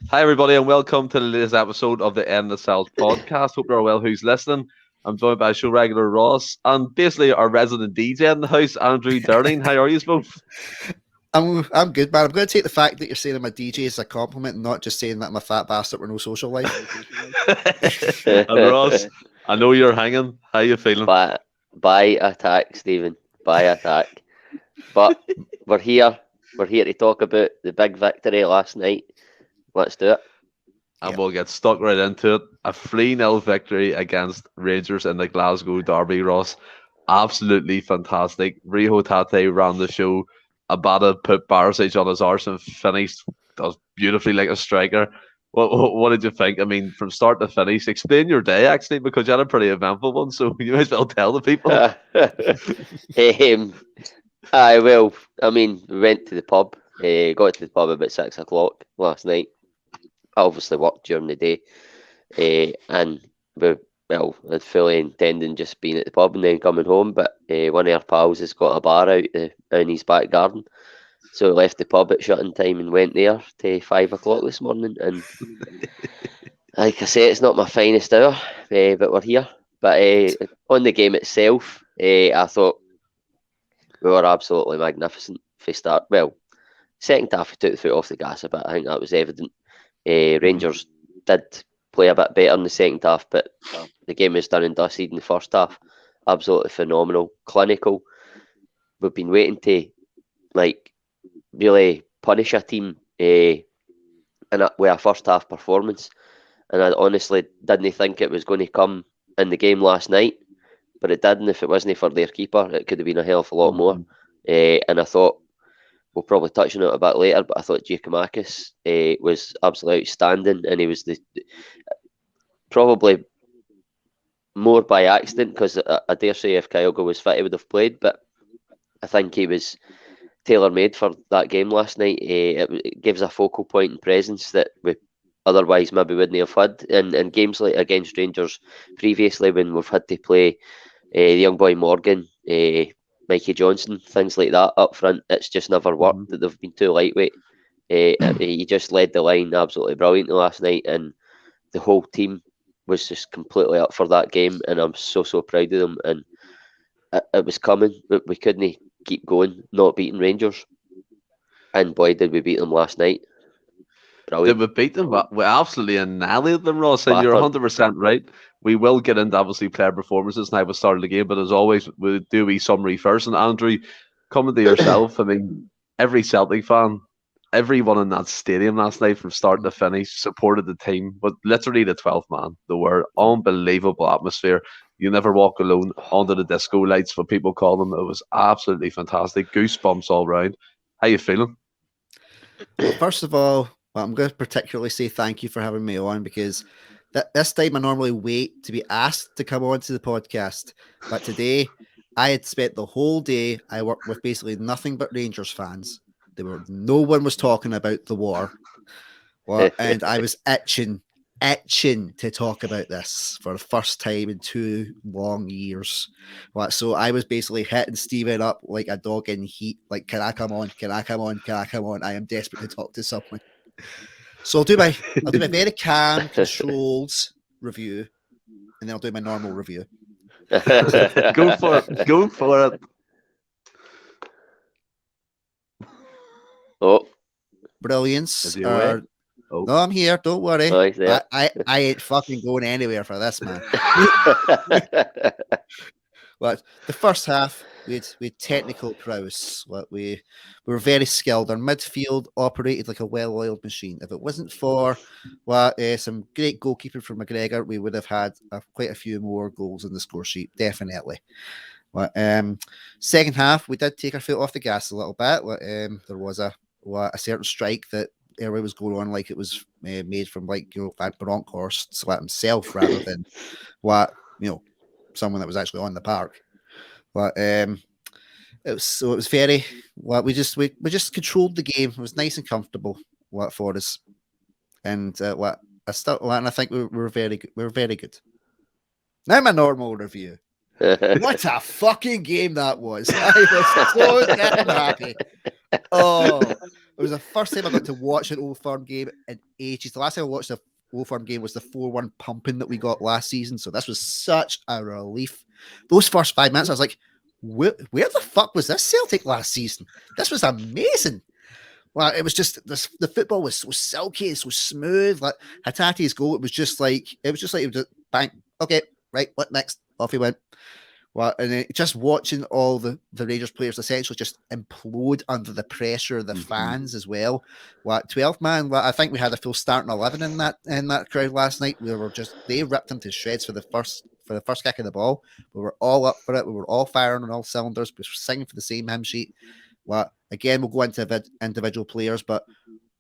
Hi, everybody, and welcome to the latest episode of the Endless Celts Podcast. Hope you're well. Who's listening? I'm joined by show regular Ross and basically our resident DJ in the house, Andrew Durning. How are you both? I'm good, man. I'm going to take the fact that you're saying I'm a DJ as a compliment and not just saying that I'm a fat bastard with no social life. And Ross, I know you're hanging. How you feeling? By attack, Stephen. By attack. But we're here. We're here to talk about the big victory last night. Let's do it. And we'll get stuck right into it. A 3-0 victory against Rangers in the Glasgow Derby, Ross. Absolutely fantastic. Hatate ran the show. Abada put Barisic on his arse and finished does beautifully like a striker. What did you think? I mean, from start to finish, explain your day actually, because you had a pretty eventful one, so you might as well tell the people. I will. I mean, we went to the pub. Got to the pub about 6 o'clock last night. I obviously worked during the day, and we had fully intending just being at the pub and then coming home. But one of our pals has got a bar out in his back garden, so we left the pub at shutting time and went there to 5 o'clock this morning. And like I say, it's not my finest hour, but we're here. But on the game itself, I thought we were absolutely magnificent for start. Well, second half we took the foot off the gas a bit. I think that was evident. Rangers did play a bit better in the second half, but the game was done and dusted in the first half. Absolutely phenomenal, clinical. We've been waiting to really punish a team with a first half performance, and I honestly didn't think it was going to come in the game last night, but it did. And if it wasn't for their keeper, it could have been a hell of a lot more. And I thought, we'll probably touch on it a bit later, but I thought Giacomakis was absolutely outstanding, and he was probably more by accident, because I dare say if Kyogo was fit, he would have played, but I think he was tailor-made for that game last night. It gives a focal point and presence that we otherwise maybe wouldn't have had in games like against Rangers previously, when we've had to play the young boy Morgan, Mikey Johnson, things like that up front. It's just never worked. That they've been too lightweight. He just led the line absolutely brilliantly last night, and the whole team was just completely up for that game, and I'm so proud of them. And it was coming. We couldn't keep going, not beating Rangers, and boy, did we beat them last night. Brilliant. Did we beat them? We absolutely annihilated them, Ross, and you're 100% right. We will get into obviously player performances now at the start of the game, but as always, we'll do a summary first. And Andrew, coming to yourself, I mean, every Celtic fan, everyone in that stadium last night from start to finish supported the team, but literally the 12th man. There were unbelievable atmosphere. You never walk alone under the disco lights, what people call them. It was absolutely fantastic. Goosebumps all round. How you feeling? Well, first of all, I'm going to particularly say thank you for having me on, because this time I normally wait to be asked to come on to the podcast. But today, I had spent the whole day, I worked with basically nothing but Rangers fans. No one was talking about the war. And I was itching to talk about this for the first time in 2 long years. So I was basically hitting Steven up like a dog in heat. Like, can I come on? Can I come on? Can I come on? I am desperate to talk to someone. So I'll do my very calm, controlled review, and then I'll do my normal review. Go for it. Go for it. Oh, Brilliance. Oh. No, I'm here. Don't worry. Oh, I ain't fucking going anywhere for this, man. But the first half, we had technical prowess. We were very skilled. Our midfield operated like a well-oiled machine. If it wasn't for some great goalkeeping from McGregor, we would have had quite a few more goals in the score sheet, definitely. But second half, we did take our foot off the gas a little bit. There was a certain strike that everybody was going on like it was made from Van Bronckhorst sweat himself rather than someone that was actually on the park. But it was very we just controlled the game. It was nice and comfortable for us, and I think we were very good. We were very good. Now my normal review. What a fucking game that was! I was so damn happy. Oh, It was the first time I got to watch an Old Firm game in ages. The last time I watched an Old Firm game was the 4-1 pumping that we got last season. So this was such a relief. Those first 5 minutes, I was like, where the fuck was this Celtic last season? This was amazing. Well, it was just the football was so silky, so smooth. Like Hatate's goal, it was just like bang. Okay, right. What next? Off he went. Well, and then just watching all the Rangers players essentially just implode under the pressure of the fans as well. Well, 12 man. Well, I think we had a full starting 11 in that crowd last night. They ripped them to shreds for the first kick of the ball. We were all up for it. We were all firing on all cylinders. We were singing for the same hymn sheet. Well, again, we'll go into individual players, but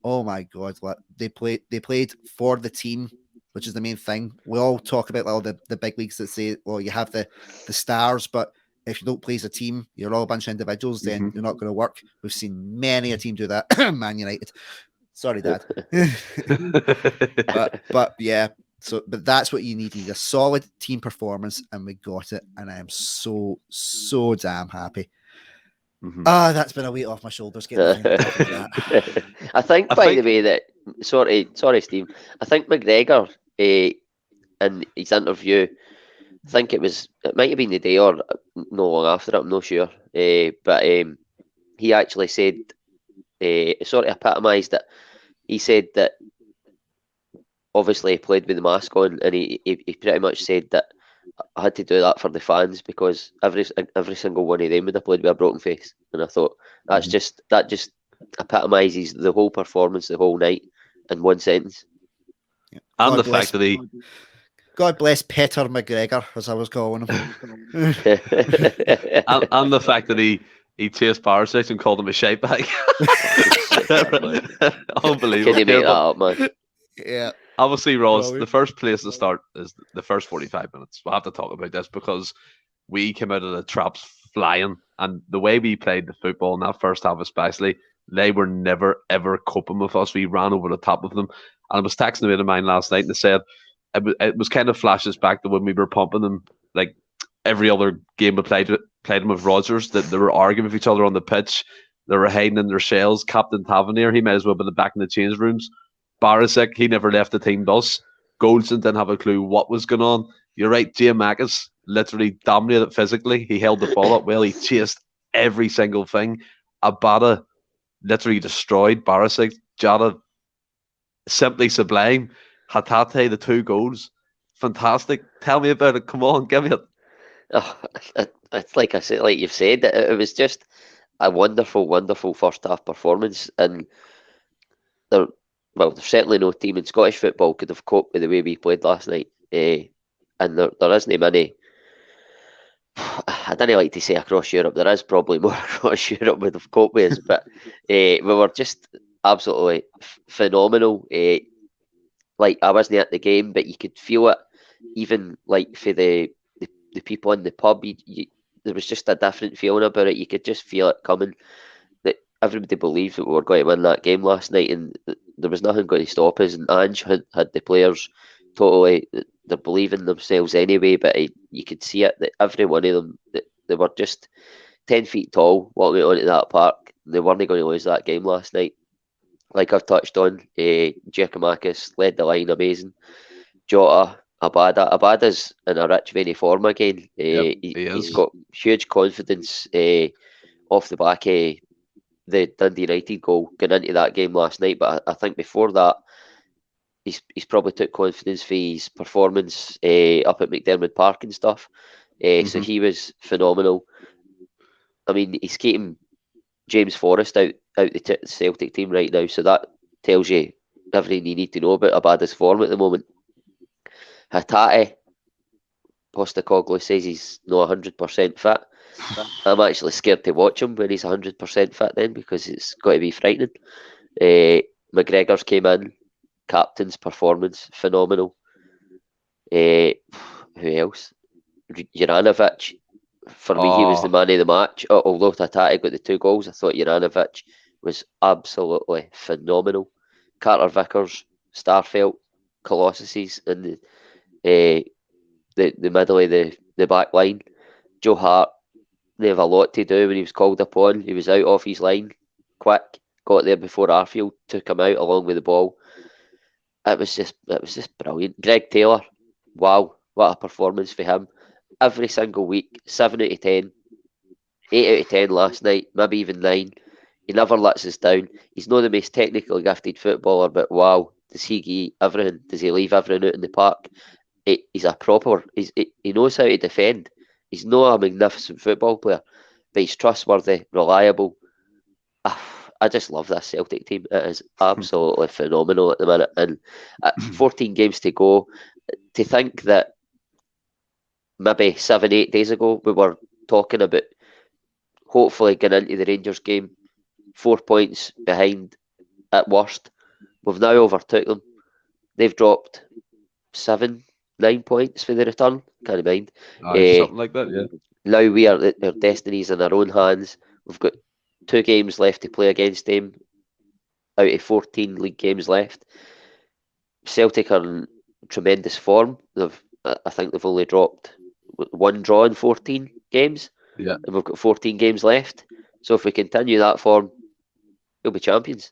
oh my God, they played for the team, which is the main thing. We all talk about all the big leagues that say, well, you have the stars, but if you don't play as a team, you're all a bunch of individuals, then you're not going to work. We've seen many a team do that. Man United. Sorry, Dad. but yeah, but that's what you need. You need a solid team performance, and we got it. And I am so damn happy. That's been a weight off my shoulders. That. I think, by the way, that sorry, Steve. I think McGregor, in his interview, I think it might have been the day or no long after it. I'm not sure, but he actually said, sort of epitomised it. He said that obviously he played with the mask on, and he pretty much said that I had to do that for the fans because every single one of them would have played with a broken face. And I thought that just epitomises the whole performance, the whole night in one sentence. Yeah. And the fact that God bless Peter McGregor, as I was calling him. and the fact that he chased Barisic and called him a shite bag. Unbelievable. Can you make that up, man? Yeah. Obviously, Ross, the first place to start is the first 45 minutes. We'll have to talk about this because we came out of the traps flying, and the way we played the football in that first half especially, they were never, ever coping with us. We ran over the top of them. And I was texting a mate of mine last night and they said it was kind of flashes back to when we were pumping them like every other game we played them with Rodgers, that they were arguing with each other on the pitch. They were hiding in their shells. Captain Tavernier, he might as well have been back in the change rooms. Barisic, he never left the team bus. Goldson didn't have a clue what was going on. You're right, Giamakis literally dominated physically. He held the ball up well. He chased every single thing. Abada literally destroyed Barisic. Jota, simply sublime. Hatate, the 2 goals. Fantastic. Tell me about it. Come on, give me it. Oh, it's like I said, like you've said, it was just a wonderful, wonderful first half performance. And there's certainly no team in Scottish football could have coped with the way we played last night. And there isn't many. I don't like to say across Europe. There is probably more across Europe would have coped with us, but we were just absolutely phenomenal. Like I wasn't at the game, but you could feel it, even like for the people in the pub. There was just a different feeling about it. You could just feel it coming. That everybody believed that we were going to win that game last night, and there was nothing going to stop us. And Ange had the players totally. They're believing themselves anyway, but you could see it that every one of them, they were just 10 feet tall walking onto that park. They weren't going to lose that game last night. Like I've touched on, Giacomakis led the line amazing. Jota, Abada's in a rich vein of form again. He's got huge confidence off the back of the Dundee United goal going into that game last night. But I think before that, he's probably took confidence for his performance up at McDermott Park and stuff. So he was phenomenal. I mean, he's keeping James Forrest out the Celtic team right now, so that tells you everything you need to know about Abada's form at the moment. Hatate, Postecoglou says he's not 100% fit. I'm actually scared to watch him when he's 100% fit then, because it's got to be frightening. McGregor's came in, captain's performance, phenomenal. Who else? Juranovic. For me, he was the man of the match. Although Hatate got the 2 goals, I thought Juranovic was absolutely phenomenal. Carter Vickers, Starfelt, Colossuses, and the middle of the back line. Joe Hart, they have a lot to do when he was called upon. He was out off his line, quick, got there before Arfield took him out along with the ball. It was just brilliant. Greg Taylor, wow, what a performance for him. Every single week, 7 out of 10, 8 out of 10 last night, maybe even 9. He never lets us down. He's not the most technically gifted footballer, but wow, does he give everything? Does he leave everything out in the park? He's a proper, he knows how to defend. He's not a magnificent football player, but he's trustworthy, reliable. I just love this Celtic team. It is absolutely phenomenal at the minute. And 14 games to go. To think that maybe 7-8 days ago we were talking about hopefully getting into the Rangers game 4 points behind at worst. We've now overtook them. They've dropped 7-9 points for the return. Can't mind. Something like that, yeah. Now we are their destinies in our own hands. We've got 2 games left to play against them out of 14 league games left. Celtic are in tremendous form. I think they've only dropped 1 draw in 14 games. Yeah. And we've got 14 games left. So if we continue that form, we'll be champions.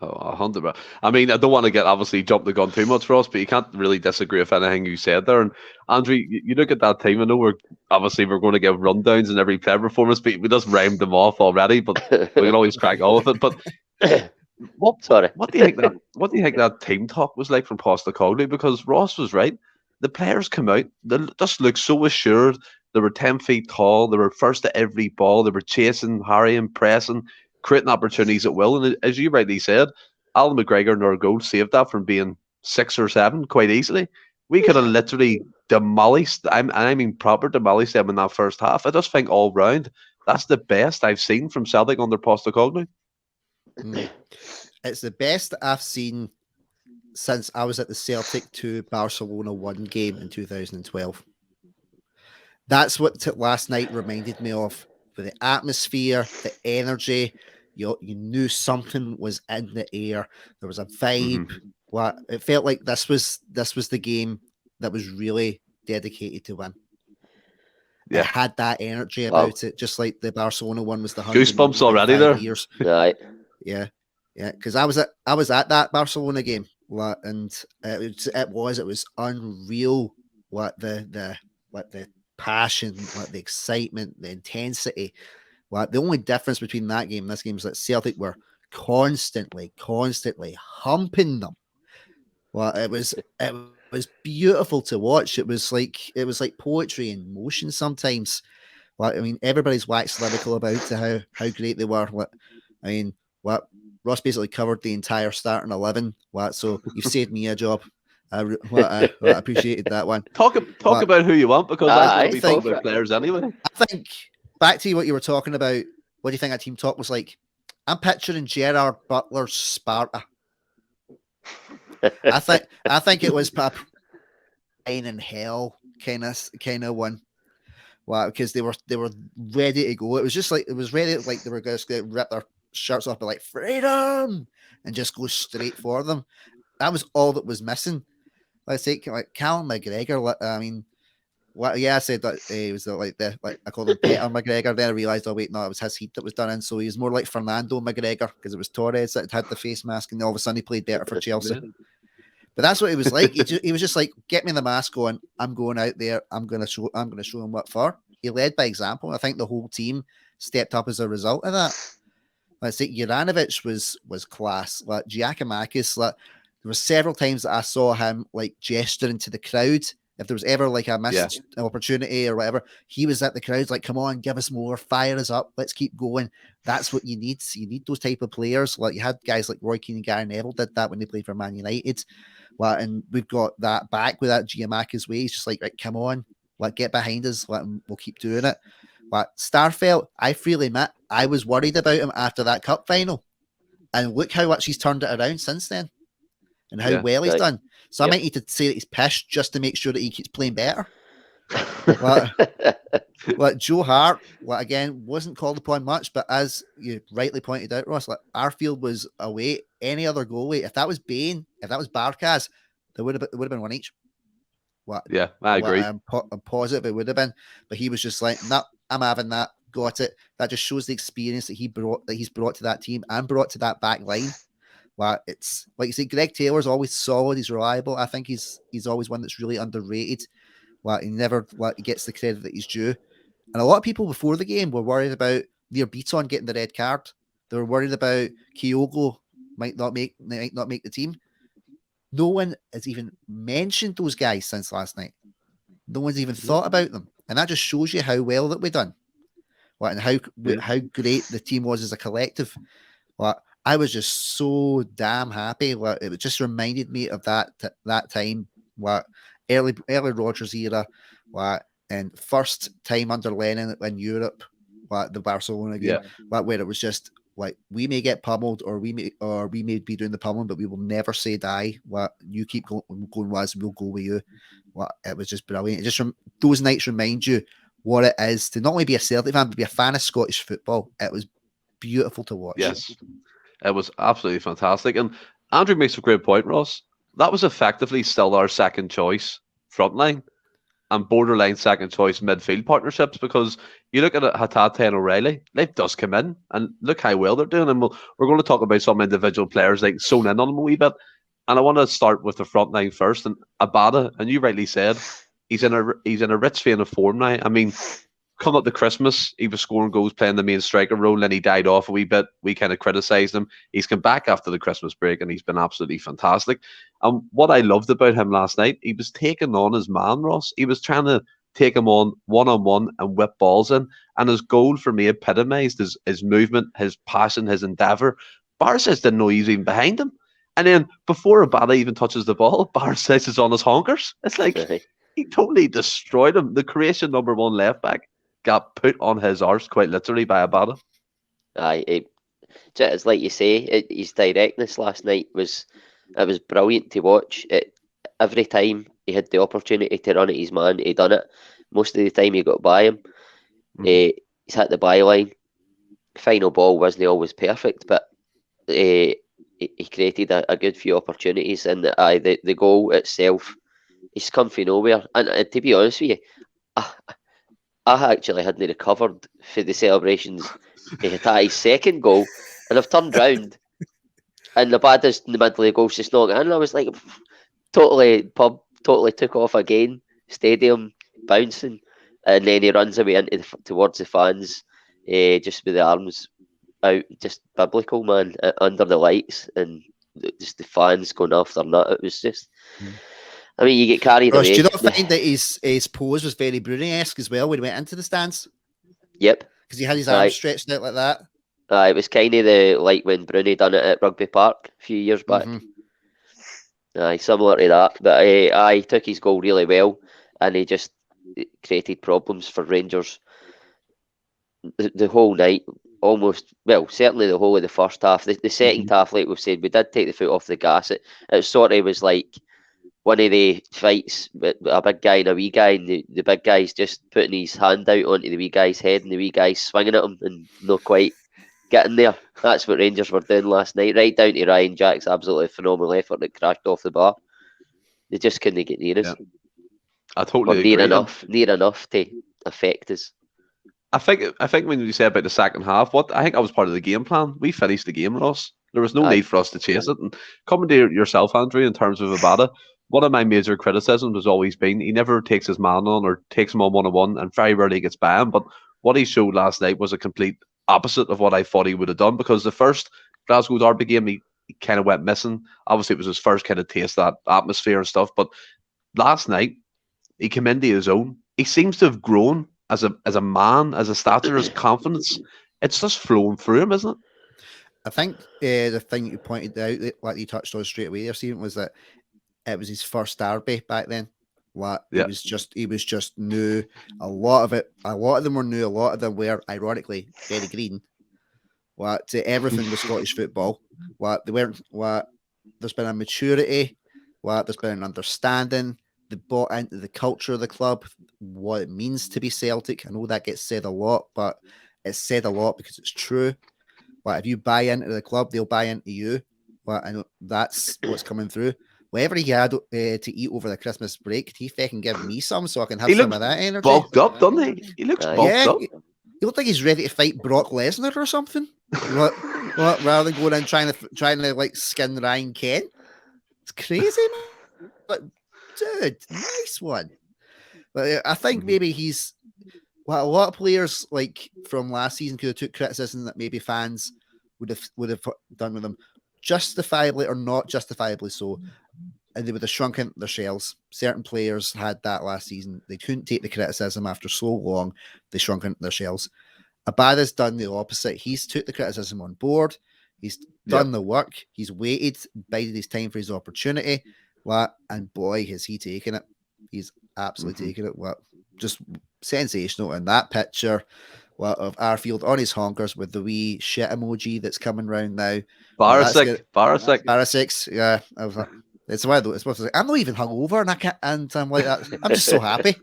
Oh, 100%. I mean, I don't want to obviously jump the gun too much, Ross, but you can't really disagree with anything you said there. And Andrew, you look at that team. I know we're going to give rundowns in every player performance, but we just rhymed them off already. But we can always crack on with it. But what do you think that team talk was like from Postecoglou? Because Ross was right. The players come out, they just look so assured. They were 10 feet tall. They were first to every ball. They were chasing, harrying, pressing, creating opportunities at will. And as you rightly said, Alan McGregor and our goal saved that from being 6 or 7 quite easily. We could have literally demolished, I mean proper demolished them in that first half. I just think all round, that's the best I've seen from Celtic under Postecoglou. It's the best I've seen since I was at the Celtic 2 Barcelona 1 game in 2012. That's what last night reminded me of. For the atmosphere, the energy, you knew something was in the air. There was a vibe. Mm-hmm. It felt like this was the game that was really dedicated to win. Yeah. It had that energy about it, just like the Barcelona one was the goosebumps already there. Years. Right. Yeah. Because I was at that Barcelona game, and it was unreal. What the passion, like the excitement, the intensity. Well, the only difference between that game and this game is that Celtic were constantly humping them. Well, it was beautiful to watch. It was like poetry in motion sometimes. Well, I mean, everybody's waxed lyrical about how great they were. Ross basically covered the entire starting 11. So you've saved me a job. I appreciated that one. Talk about who you want, because I want to be talking about players anyway. I think back to what you were talking about. What do you think that team talk was like? I'm picturing Gerard Butler's Sparta. I think it was pain in hell kind of one. Wow, because they were ready to go. It was ready like they were going to rip their shirts off, but like freedom, and just go straight for them. That was all that was missing. Let's take like Callum McGregor. I mean, I said that he was I called him Peter McGregor. Then I realized, oh wait, no, it was his heat that was done in. So he was more like Fernando McGregor, because it was Torres that had the face mask, and all of a sudden he played better for Chelsea. But that's what he was like. He was just like, get me the mask on. I'm going out there. I'm gonna show him what for. He led by example. I think the whole team stepped up as a result of that. Let's say Juranovic was class. Like Giacomakis, there were several times that I saw him like gesturing to the crowd. If there was ever like a missed opportunity or whatever, he was at the crowd like, come on, give us more, fire us up, let's keep going. That's what you need. You need those type of players. Like you had guys like Roy Keane and Gary Neville did that when they played for Man United. Well, and we've got that back with that Giacomakis way. He's just like, right, come on, get behind us, we'll keep doing it. But Starfelt, I freely admit, I was worried about him after that cup final. And look how much he's turned it around since then. And how well he's done. So I might need to say that he's pissed just to make sure that he keeps playing better. Like Joe Hart, again, wasn't called upon much, but as you rightly pointed out, Ross, Arfield was away. Any other goalie, if that was Bain, if that was Barkas, there would have been one each. I agree. I'm positive it would have been, but he was just like, no, I'm having that. got it. That just shows the experience that he's brought to that team and brought to that back line. Well, it's like you say, Greg Taylor's always solid. He's reliable. I think he's always one that's really underrated. Well, he never gets the credit that he's due. And a lot of people before the game were worried about Near Beaton getting the red card. They were worried about Kyogo might not make the team. No one has even mentioned those guys since last night. No one's even thought about them. And that just shows you how well that we've done. Well, and how great the team was as a collective. Well, I was just so damn happy. Well, it just reminded me of that time. Well, early Rodgers era. Well, and first time under Lennon in Europe. Well, the Barcelona game. Well, where it was just like, we may get pummeled, or we may be doing the pummeling, but we will never say die. Well, you keep going was, we'll go with you. Well, it was just brilliant. It just those nights remind you what it is to not only be a Celtic fan, but be a fan of Scottish football. It was beautiful to watch. Yes, it was absolutely fantastic. And Andrew makes a great point, Ross. That was effectively still our second choice frontline and borderline second choice midfield partnerships, because you look at Hatate and O'Reilly, they've just come in and look how well they're doing. And we're going to talk about some individual players like sewn in on them a wee bit. And I want to start with the front line first. And Abada, and you rightly said, he's in a rich vein of form now. I mean, coming up to Christmas, he was scoring goals, playing the main striker role, and he died off a wee bit. We kind of criticised him. He's come back after the Christmas break, and he's been absolutely fantastic. And what I loved about him last night, he was taking on his man, Ross. He was trying to take him on one-on-one and whip balls in. And his goal for me epitomised his movement, his passion, his endeavour. Barisic didn't know he was even behind him. And then before Abada even touches the ball, Barisic is on his honkers. It's like he totally destroyed him. The Croatian number one left back got put on his arse quite literally by Abada. It's like you say, his directness last night was brilliant to watch. Every time he had the opportunity to run at his man, he done it. Most of the time he got by him. He's hit the byline. Final ball wasn't always perfect, but he created a good few opportunities, and the goal itself, he's come from nowhere. And to be honest with you, I actually hadn't recovered for the celebrations. He had his second goal, and I've turned round, and the baddest in the middle of the goal's just knocked in. And I was like, totally took off again. Stadium bouncing, and then he runs away towards the fans, just with the arms out, just biblical, man, under the lights, and just the fans going off their nut. It was just. I mean, you get carried away. Do you not find that his pose was very Bruni-esque as well when he went into the stands? Yep. Because he had his arms stretched out like that. It was kind of like when Bruni done it at Rugby Park a few years back. Similar to that. But he took his goal really well, and he just created problems for Rangers the whole night. Certainly the whole of the first half. The second half, like we've said, we did take the foot off the gas. It sort of was like one of the fights with a big guy and a wee guy, and the big guy's just putting his hand out onto the wee guy's head, and the wee guy's swinging at him and not quite getting there. That's what Rangers were doing last night, right down to Ryan Jack's absolutely phenomenal effort that crashed off the bar. They just couldn't get near us. I totally agree. Near enough to affect us. I think when you say about the second half, I think that was part of the game plan. We finished the game, Ross. There was no need for us to chase it. And coming to yourself, Andrew, in terms of Abada, one of my major criticisms has always been he never takes his man on or takes him on one-on-one, and very rarely gets by him. But what he showed last night was a complete opposite of what I thought he would have done, because the first Glasgow Derby game, he kind of went missing. Obviously, it was his first kind of taste of that atmosphere and stuff. But last night, he came into his own. He seems to have grown as a man, as a stature, as confidence. It's just flowing through him, isn't it? I think the thing you pointed out, like you touched on straight away there, Stephen, was that it was his first derby back then. He was just new. A lot of them were new. A lot of them were, ironically, very green. To everything with Scottish football. They weren't. There's been a maturity. There's been an understanding. They bought into the culture of the club, what it means to be Celtic. I know that gets said a lot, but it's said a lot because it's true. If you buy into the club, they'll buy into you. I know that's what's coming through. Whatever he had to eat over the Christmas break, he fucking give me some so I can have some of that energy. Bulked up, doesn't he? He looks bulked up. He you look like he's ready to fight Brock Lesnar or something. Rather than going in trying to like skin Ryan Kent. It's crazy, man. But dude, nice one. But I think maybe he's a lot of players like from last season could have took criticism that maybe fans would have done with him, justifiably or not justifiably so, and they would have shrunk into their shells. Certain players had that last season. They couldn't take the criticism after so long. They shrunk into their shells. Abada's done the opposite. He's took the criticism on board. He's done the work. He's waited, bided his time for his opportunity. And boy, has he taken it. He's absolutely taken it. Just sensational. And that picture of Arfield on his honkers with the wee shit emoji that's coming round now. Barisic. Yeah. I was like, it's one of those. I'm not even hungover, and I'm like that. I'm just so happy.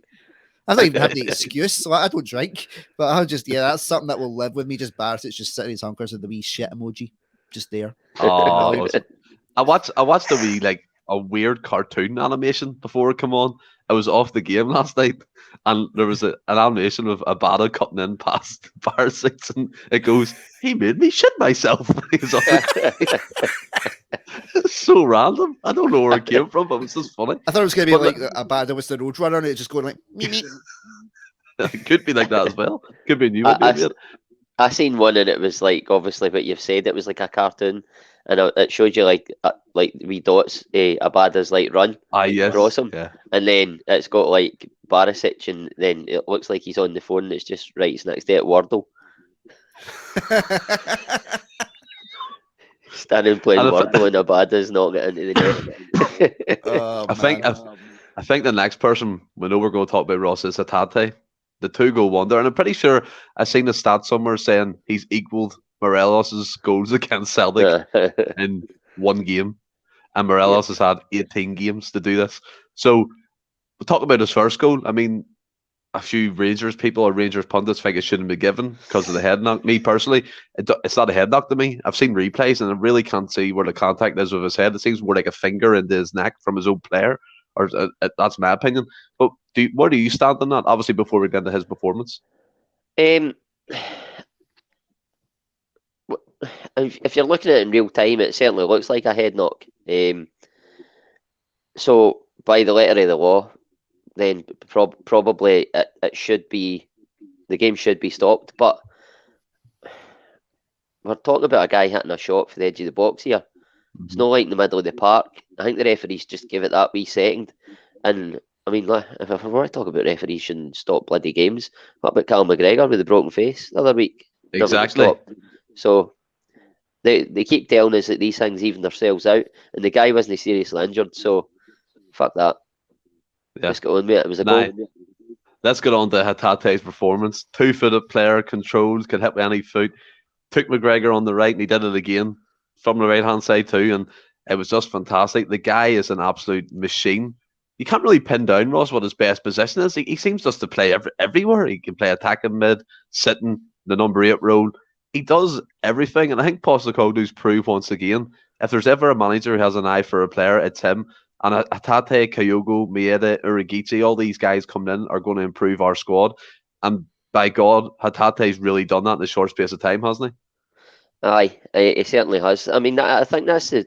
I don't even have the excuse, so I don't drink. But I'll just, that's something that will live with me. Just Barisic just sitting in his honkers with the wee shit emoji just there. Oh, I watched the wee like a weird cartoon animation before it came on. I was off the game last night, and there was an animation of Abada cutting in past Barisic, and it goes, "He made me shit myself." It's so random. I don't know where it came from, but it was just funny. I thought it was going to be like Abada was the Roadrunner, and it just going like me. It could be like that as well. Could be new. I seen one, and it was like obviously what you've said. It was like a cartoon, and it showed you like wee dots. Abada's like run across him, and then it's got like Barisic, and then it looks like he's on the phone. And it's just right next to it, Wordle. Standing playing Wordle, and Abada's not getting into the net. I think the next person we know we're going to talk about, Ross, is Hatate, the 2-goal wonder, and I'm pretty sure I've seen a stat somewhere saying he's equaled Morelos' goals against Celtic in one game, and Morelos has had 18 games to do this. So we'll talk about his first goal. I mean, a few Rangers people or Rangers pundits think it shouldn't be given because of the head knock. Me personally, it's not a head knock to me. I've seen replays and I really can't see where the contact is with his head. It seems more like a finger into his neck from his own player, or that's my opinion. But where do you stand on that? Obviously, before we get into his performance. If you're looking at it in real time, it certainly looks like a head knock. So by the letter of the law, then probably it should be, the game should be stopped. But we're talking about a guy hitting a shot for the edge of the box here. It's not like in the middle of the park. I think the referees just give it that wee second. And I mean, if I want to talk about referees shouldn't stop bloody games, what about Cal McGregor with the broken face the other week? Exactly. So they keep telling us that these things even themselves out, and the guy wasn't seriously injured. So fuck that. Yeah. Let's go on, mate. It was a goal. Let's get on to Hatate's performance. 2-footed player, controls, can hit with any foot. Took McGregor on the right, and he did it again from the right hand side too, and it was just fantastic. The guy is an absolute machine. You can't really pin down, Ross, what his best position is. He seems just to play everywhere. He can play attacking mid, sitting, the number 8 role. He does everything, and I think Postecoglou's proved once again, if there's ever a manager who has an eye for a player, it's him. And Hatate, Kyogo, Maeda, Urigichi, all these guys coming in are going to improve our squad. And by God, Hatate's really done that in a short space of time, hasn't he? Aye, he certainly has. I mean, I think it's the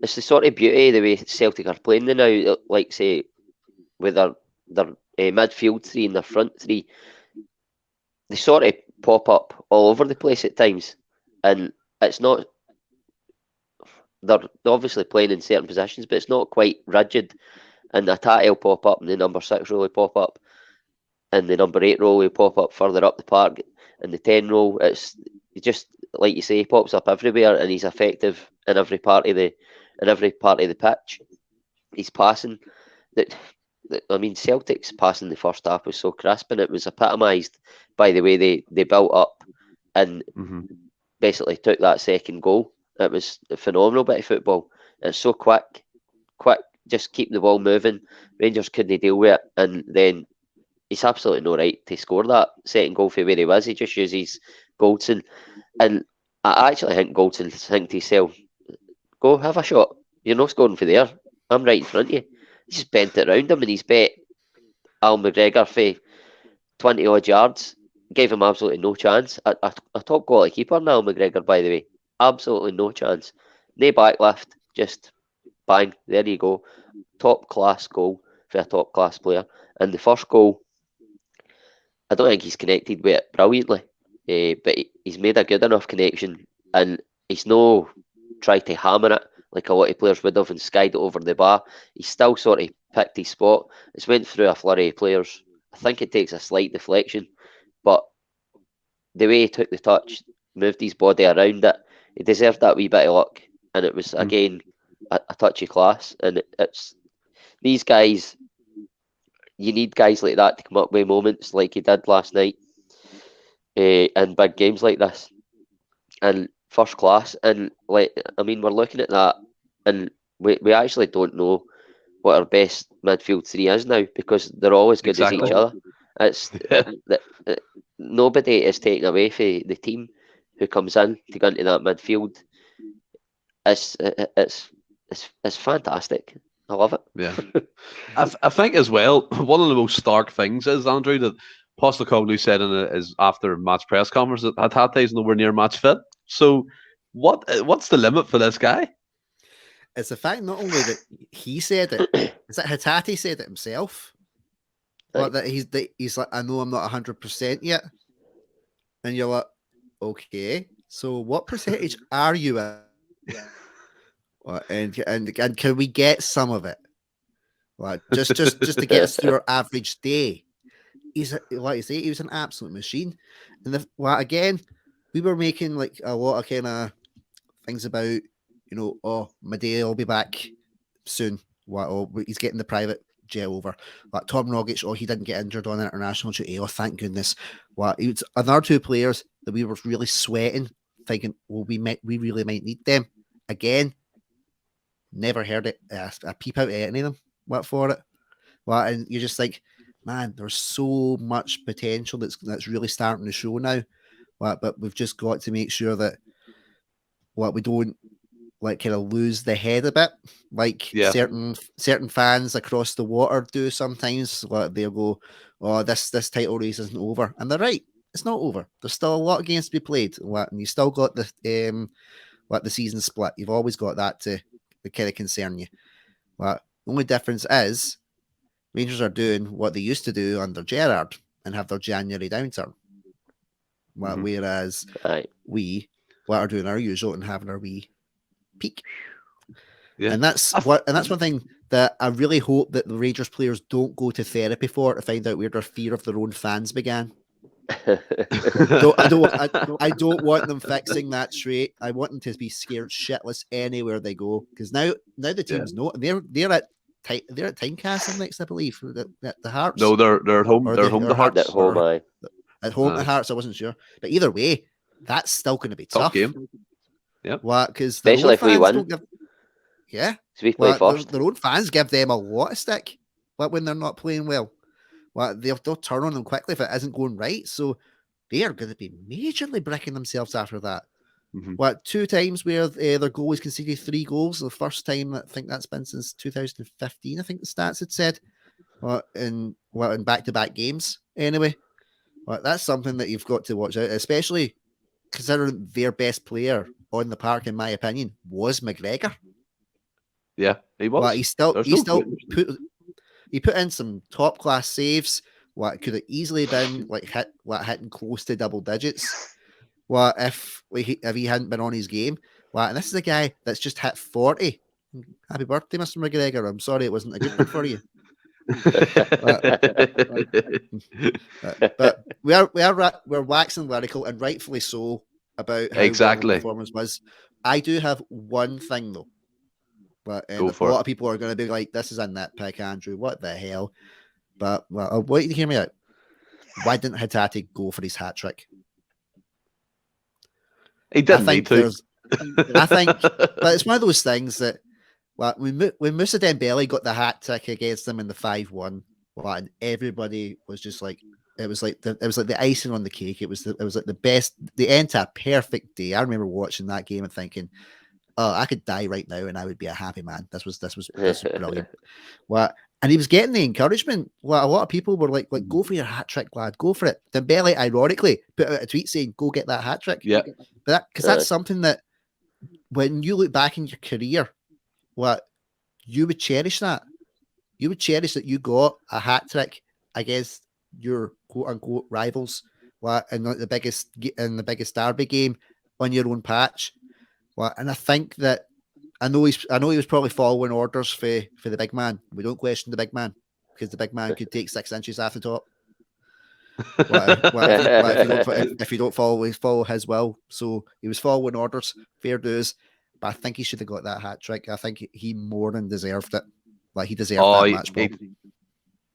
sort of beauty of the way Celtic are playing now. Like, say, with their midfield three and their front three, they sort of pop up all over the place at times. And it's not... They're obviously playing in certain positions, but it's not quite rigid. And the Hatate will pop up, and the number 6 role will pop up, and the number 8 role will pop up further up the park, and the 10 role, it's just like you say, he pops up everywhere, and he's effective in every part of the pitch. He's passing. I mean, Celtic's passing the first half was so crisp, and it was epitomised by the way they built up and basically took that second goal. It was a phenomenal bit of football. It's so quick, just keep the ball moving. Rangers couldn't deal with it, and then he's absolutely no right to score that second goal for where he was. He just uses Goldson, and I actually think Goldson thinking to himself, go have a shot. You're not scoring for there. I'm right in front of you. He just bent it around him, and he's bet Al McGregor for 20 odd yards, gave him absolutely no chance. A top quality keeper now, McGregor, by the way. Absolutely no chance. No backlift, just bang, there you go. Top class goal for a top class player. And the first goal, I don't think he's connected with it brilliantly, but he's made a good enough connection, and he's no tried to hammer it like a lot of players would have and skied it over the bar. He's still sort of picked his spot. It's went through a flurry of players. I think it takes a slight deflection, but the way he took the touch, moved his body around it, he deserved that wee bit of luck. And it was, again, a touch of class. And it's these guys, you need guys like that to come up with moments like he did last night in big games like this. And first class. And, we're looking at that, and we actually don't know what our best midfield three is now, because they're all as good as each other. It's nobody is taken away from the team who comes in to go into that midfield. It's fantastic. I love it. Yeah, I think as well, one of the most stark things is, Andrew, that Postecoglou said in his after match press conference that Hatate is nowhere near match fit. So what's the limit for this guy? It's the fact not only that he said it, is that Hatate said it himself. But that he's like, I know I'm not 100% yet. And you're like, okay, so what percentage are you at? And can we get some of it? Like just to get us through our average day. He's, like you say, he was an absolute machine. And again, we were making like a lot of kind of things about, Madea will be back soon. He's getting the private jet over. Like Tom Rogic, he didn't get injured on international duty. Oh, thank goodness. It was another two players that we were really sweating, thinking, well, we really might need them. Again, never heard it. A peep out of any of them. What for it? And you're just like, man, there's so much potential that's really starting to show now. But we've just got to make sure that we don't like kind of lose the head a bit, like certain fans across the water do sometimes. They'll go, "Oh, this title race isn't over," and they're right. It's not over. There's still a lot of games to be played, and you still got the season split. You've always got that to kind of concern you. The only difference is Rangers are doing what they used to do under Gerrard and have their January downturn, whereas we are doing our usual and having our wee peak. Yeah. And that's one thing that I really hope that the Rangers players don't go to therapy for, to find out where their fear of their own fans began. I don't want them fixing that trait. I want them to be scared shitless anywhere they go, because now the teams know, and they're at Tynecastle next, I believe. The Hearts. No, they're at home. They're home to Hearts. At home, at home to Hearts. I wasn't sure, but either way, that's still going to be tough game. Yeah, because especially if we win. So we play first. Their own fans give them a lot of stick, when they're not playing well. They'll turn on them quickly if it isn't going right. So they are going to be majorly bricking themselves after that. Mm-hmm. 2 times where their goalies conceded 3 goals. The first time, I think that's been since 2015. I think the stats had said, in back-to-back games. Anyway, that's something that you've got to watch out, especially considering their best player on the park, in my opinion, was McGregor. Yeah, he was. He put in some top class saves. Could have easily been hitting close to double digits. If he hadn't been on his game. And this is a guy that's just hit 40. Happy birthday, Mr. McGregor. I'm sorry it wasn't a good one for you. But we're waxing lyrical, and rightfully so, about how the performance was. I do have one thing though. But a lot of people are going to be like, this is a nitpick, Andrew. What the hell? But I'll wait to hear me out. Why didn't Hatate go for his hat trick? He didn't need to. I think, but it's one of those things that when Moussa Dembele got the hat trick against them in the 5-1, and everybody was just like, it was like the icing on the cake. It was like the best, the end to a perfect day. I remember watching that game and thinking, oh, I could die right now and I would be a happy man. This was brilliant. And he was getting the encouragement. Well, a lot of people were like, go for your hat trick, lad. Go for it. Dembele, ironically, put out a tweet saying, go get that hat trick. Yeah. But because that's something that when you look back in your career, you would cherish that. You would cherish that you got a hat trick against your quote unquote rivals in the biggest derby game on your own patch. And I think that I know he was probably following orders for the big man. We don't question the big man because the big man could take 6 inches off the top. If you don't follow his will, so he was following orders, fair dues. But I think he should have got that hat trick. I think he more than deserved it. Like he deserved that match ball.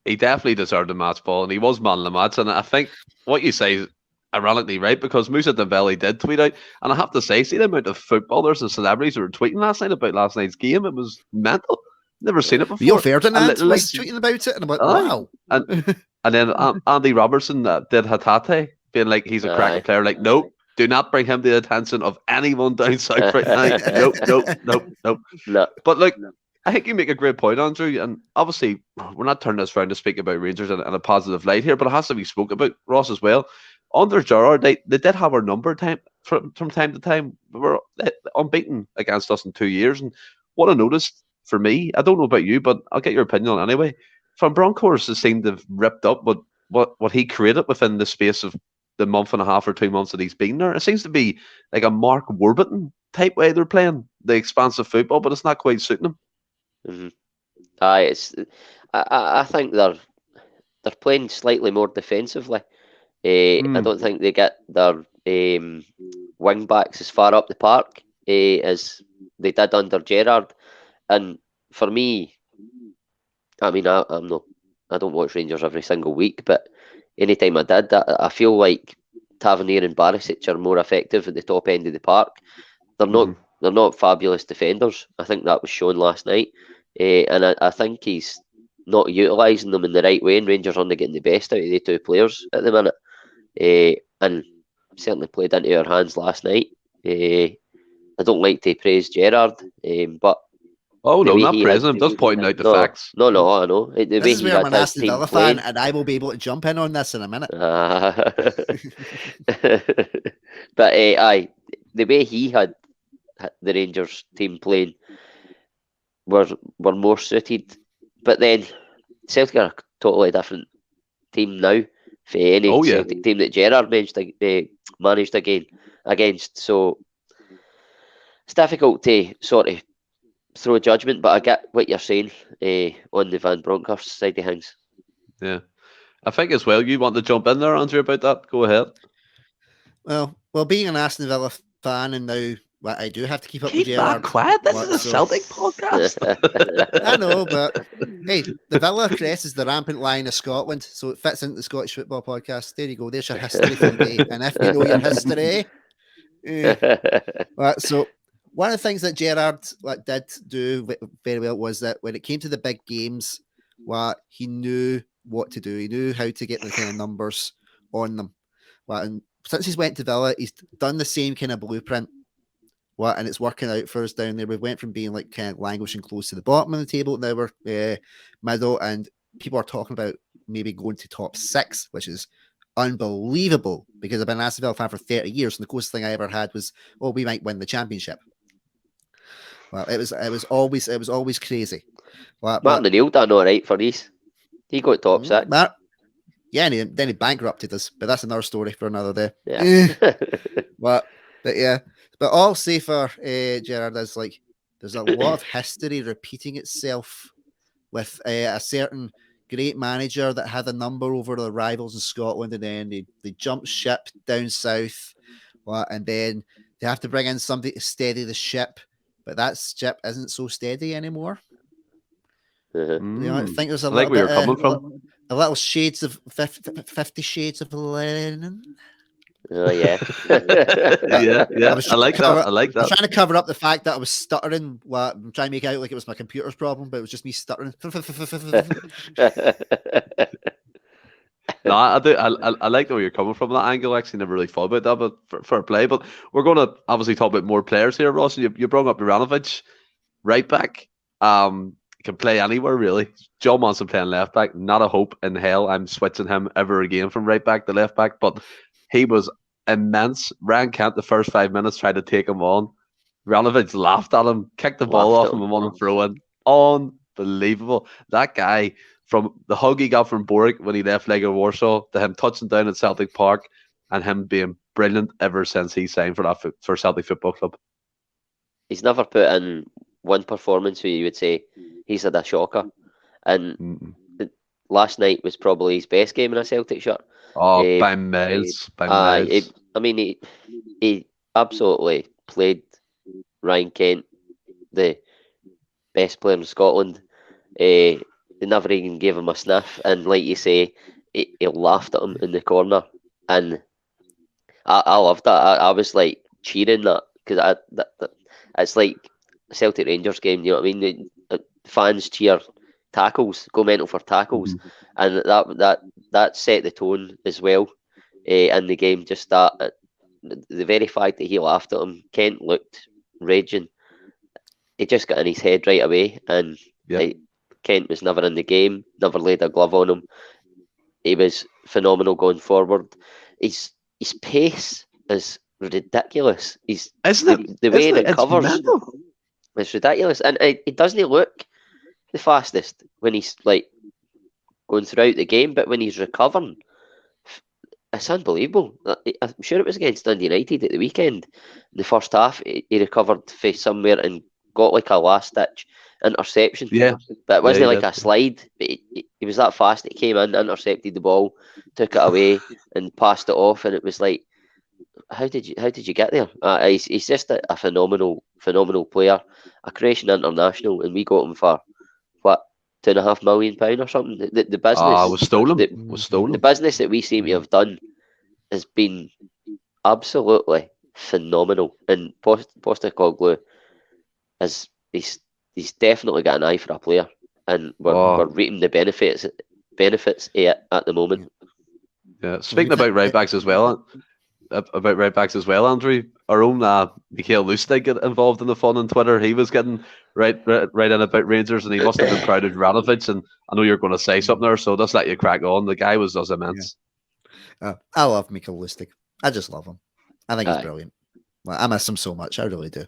He definitely deserved the match ball, and he was man of the match. And I think what you say is ironically right, because Moussa Dembele did tweet out, and I have to say, see the amount of footballers and celebrities who were tweeting last night about last night's game. It was mental. Never seen it before. Rio Ferdinand was tweeting about it, and I'm like, wow. And then Andy Robertson did Hatate, being like, he's a cracking player. Like, nope, do not bring him to the attention of anyone down south right now. Nope. No. But look, I think you make a great point, Andrew. And obviously, we're not turning this around to speak about Rangers in a positive light here, but it has to be spoken about, Ross, as well. Under Gerrard, they did have our number from time to time. We were unbeaten against us in 2 years. And what I noticed for me, I don't know about you, but I'll get your opinion on it anyway. Van Bronckhorst has seemed to have ripped up what he created within the space of the month and a half or 2 months that he's been there. It seems to be like a Mark Warburton type way they're playing, the expansive football, but it's not quite suiting them. Mm-hmm. I think they're playing slightly more defensively. I don't think they get their wing backs as far up the park as they did under Gerrard. And for me, I mean, I don't watch Rangers every single week, but anytime I did, I feel like Tavernier and Barisic are more effective at the top end of the park. They're not fabulous defenders. I think that was shown last night, and I think he's not utilising them in the right way. And Rangers aren't getting the best out of the two players at the minute, and certainly played into our hands last night. I don't like to praise Gerrard, but not praising him, just pointing out the facts. No, I know. This is where I'm an Aston Villa fan, and I will be able to jump in on this in a minute. But the way he had the Rangers team playing were more suited. But then Celtic are a totally different team now for any Celtic team that Gerrard managed against. So it's difficult to sort of throw a judgment, but I get what you're saying on the Van Bronckhorst side of things. Yeah. I think as well, you want to jump in there, Andrew, about that? Go ahead. Well, being an Aston Villa fan, and now I do have to keep up with Keep Gerrard. that quiet. This is a Celtic podcast. I know, but hey, the Villa crest is the rampant lion of Scotland, so it fits into the Scottish Football Podcast. There you go. There's your history for the day. And if you know your history, so one of the things that Gerrard did do very well was that when it came to the big games, he knew what to do. He knew how to get the kind of numbers on them. And since he's went to Villa, he's done the same kind of blueprint. And it's working out for us down there. We went from being like kind of languishing close to the bottom of the table, now we're middle, and people are talking about maybe going to top 6, which is unbelievable because I've been an Aston Villa fan for 30 years, and the closest thing I ever had was, we might win the championship. Well, it was always crazy. Martin O'Neill done all right for these. He got top 6. And then he bankrupted us, but that's another story for another day. Yeah. But all I'll say for Gerrard is there's a lot of history repeating itself with a certain great manager that had a number over the rivals in Scotland, and then they jump ship down south, and then they have to bring in somebody to steady the ship. But that ship isn't so steady anymore. I think there's a little bit a little shades of 50 Shades of Lennon. Oh yeah. yeah. I like that. I'm trying to cover up the fact that I was stuttering. I'm trying to make it out like it was my computer's problem, but it was just me stuttering. No, I do. I like where you're coming from. That angle, actually, never really thought about that, but fair play. But we're going to obviously talk about more players here, Ross. You brought up Juranovic, right back. can play anywhere really. John Monson playing left back, not a hope in hell I'm switching him ever again from right back to left back. But he was immense. Ryan Kent, the first 5 minutes, tried to take him on. Ranovic laughed at him, kicked the ball off him, and won him throw in. Unbelievable. That guy, from the hug he got from Boric when he left Legia Warsaw, to him touching down at Celtic Park, and him being brilliant ever since he signed for Celtic Football Club. He's never put in one performance where you would say he's had a shocker. And last night was probably his best game in a Celtic shirt. Oh, by miles. He absolutely played Ryan Kent, the best player in Scotland. They never even gave him a sniff, and like you say, he laughed at him in the corner, and I loved that. I was like cheering that, because it's like a Celtic Rangers game. You know what I mean? Fans cheer tackles, go mental for tackles, and that set the tone as well in the game. Just that, the very fact that he laughed at him, Kent looked raging. He just got in his head right away, and Kent was never in the game, never laid a glove on him. He was phenomenal going forward. His pace is ridiculous. The way he recovers, it's ridiculous, and he doesn't look the fastest when he's like going throughout the game, but when he's recovering, it's unbelievable. I'm sure it was against Dundee United at the weekend. In the first half, he recovered from somewhere and got like a last-ditch interception. Yeah, but it wasn't like a slide. But he was that fast. He came in, intercepted the ball, took it away, and passed it off. And it was like, how did you get there? He's just a phenomenal player, a Croatian international, and we got him for what, £2.5 million or something. The business was stolen. The business that we seem to have done has been absolutely phenomenal, and Postecoglou he's definitely got an eye for a player, and we're reaping the benefits of it at the moment. Yeah, speaking about right backs as well. Andrew, our own Mikhail Lustig got involved in the fun on Twitter. He was getting right in about Rangers, and he must have been proud of Ranovic. And I know you're going to say something there, so just let you crack on. The guy was immense. Yeah. I love Mikhail Lustig. I just love him. I think he's brilliant. Well, I miss him so much. I really do.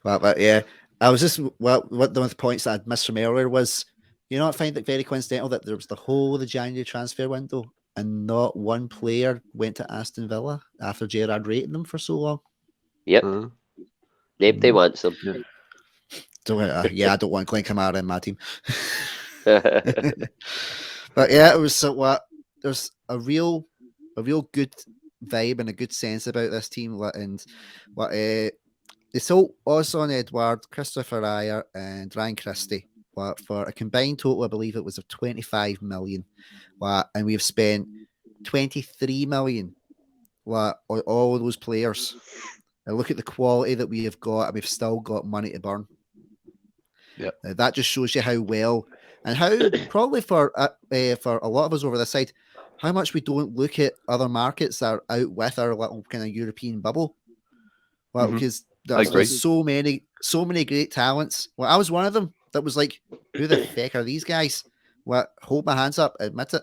But yeah, I was just one of the points that I'd missed from earlier was, I find it very coincidental that there was the whole of the January transfer window, and not one player went to Aston Villa after Gerrard rated them for so long. Yep. Nobody wants them. Yeah. I don't want Glenn Kamara in my team. But yeah, it was there's a real good vibe and a good sense about this team, and they sold Ozon Edouard, Christopher Ayer, and Ryan Christie for a combined total, I believe it was, of 25 million. And we've spent 23 million on all of those players. And look at the quality that we have got, and we've still got money to burn. Yeah, that just shows you how well, and how probably for a lot of us over this side, how much we don't look at other markets that are out with our little kind of European bubble. Because there's so many great talents. I was one of them that was like, who the heck are these guys? Hold my hands up, admit it.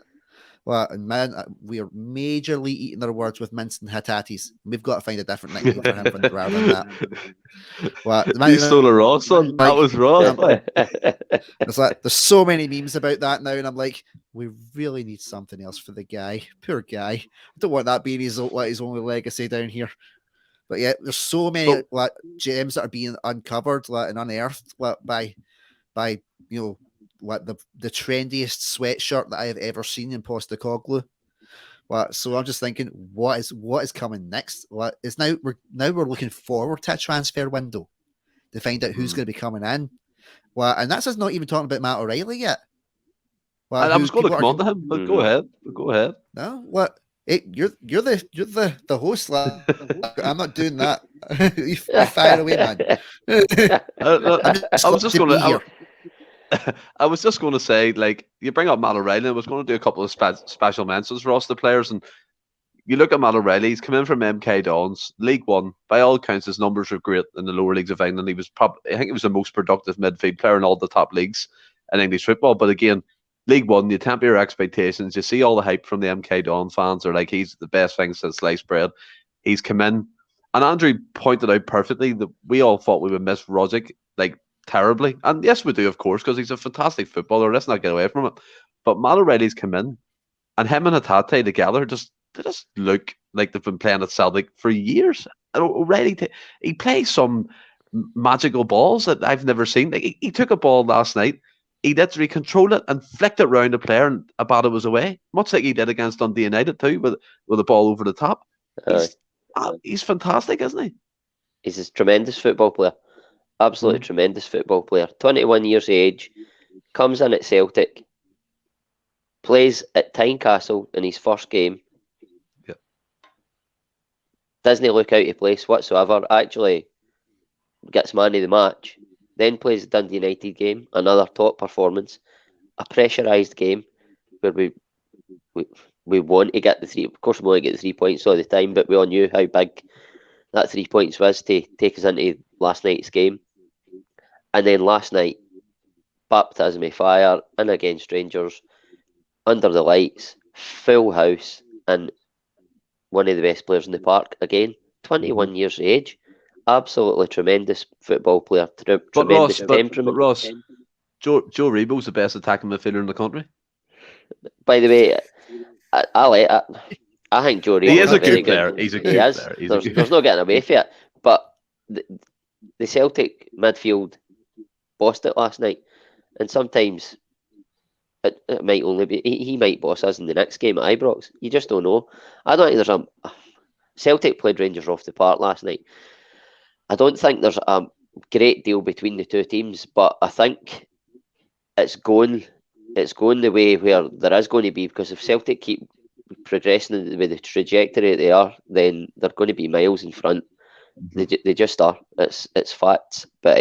And man, we are majorly eating their words with Mince and Hatates. We've got to find a different nickname for him rather than that. You stole a raw, son. That was raw. It's like there's so many memes about that now, and I'm like, we really need something else for the guy. Poor guy. I don't want that being his only legacy down here. But yeah, there's so many gems that are being uncovered and unearthed by the trendiest sweatshirt that I have ever seen in Postecoglou. So I'm just thinking, what is coming next? We're looking forward to a transfer window to find out who's going to be coming in. And that's just not even talking about Matt O'Reilly yet. I was going to come on to him, but go ahead. No, what? You're the host, lad. I'm not doing that. You fire away, man. I was just going to say, like, you bring up Matt O'Reilly. I was going to do a couple of special mentions for us, the players, and you look at Matt O'Reilly. He's come in from MK Dons, League One. By all accounts, his numbers were great in the lower leagues of England. I think he was the most productive midfield player in all the top leagues. in English football. But again, League One, you temper your expectations. You see all the hype from the MK Don fans are like, he's the best thing since sliced bread. He's come in. And Andrew pointed out perfectly that we all thought we would miss Rozic like terribly. And yes, we do, of course, because he's a fantastic footballer. Let's not get away from it. But Matt O'Reilly's come in, and him and Hatate together they just look like they've been playing at Celtic for years. And O'Reilly, he plays some magical balls that I've never seen. Like, he took a ball last night. He literally controlled it and flicked it round the player, and about it was away. Much like he did against Dundee United too, with the ball over the top. He's fantastic, isn't he? He's a tremendous football player. Absolutely tremendous football player. 21 years of age, comes in at Celtic, plays at Tynecastle in his first game. Yeah. Doesn't look out of place whatsoever. Actually gets man of the match. Then plays the Dundee United game, another top performance. A pressurised game where we want to get the 3. Of course, we want to get the 3 points all the time, but we all knew how big that 3 points was to take us into last night's game. And then last night, baptism of fire, in against Rangers, under the lights, full house, and one of the best players in the park again. 21 years of age. Absolutely tremendous football player. Tremendous temperament. But Ross, Joe Rebo's the best attacking midfielder in the country. By the way, I think Joe Rebo He is a good player. He's a good player. There's no getting away from it. But the Celtic midfield bossed it last night. And sometimes it might only be... He might boss us in the next game at Ibrox. You just don't know. I don't think there's Celtic played Rangers off the park last night. I don't think there's a great deal between the two teams, but I think it's going the way where there is going to be, because if Celtic keep progressing with the trajectory they are, then they're going to be miles in front. They just are. It's facts. But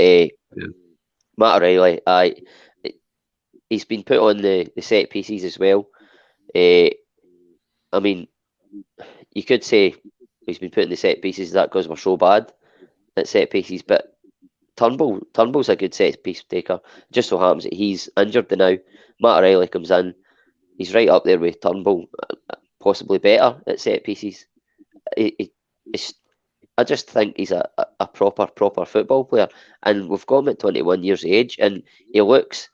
Matt O'Reilly, he's been put on the set pieces as well. I mean, you could say he's been put in the set pieces that because we're so bad at set pieces, but Turnbull's a good set piece taker. Just so happens that he's injured now. Matt O'Reilly comes in, he's right up there with Turnbull, possibly better at set pieces. I just think he's a proper football player, and we've got him at 21 years of age, and he looks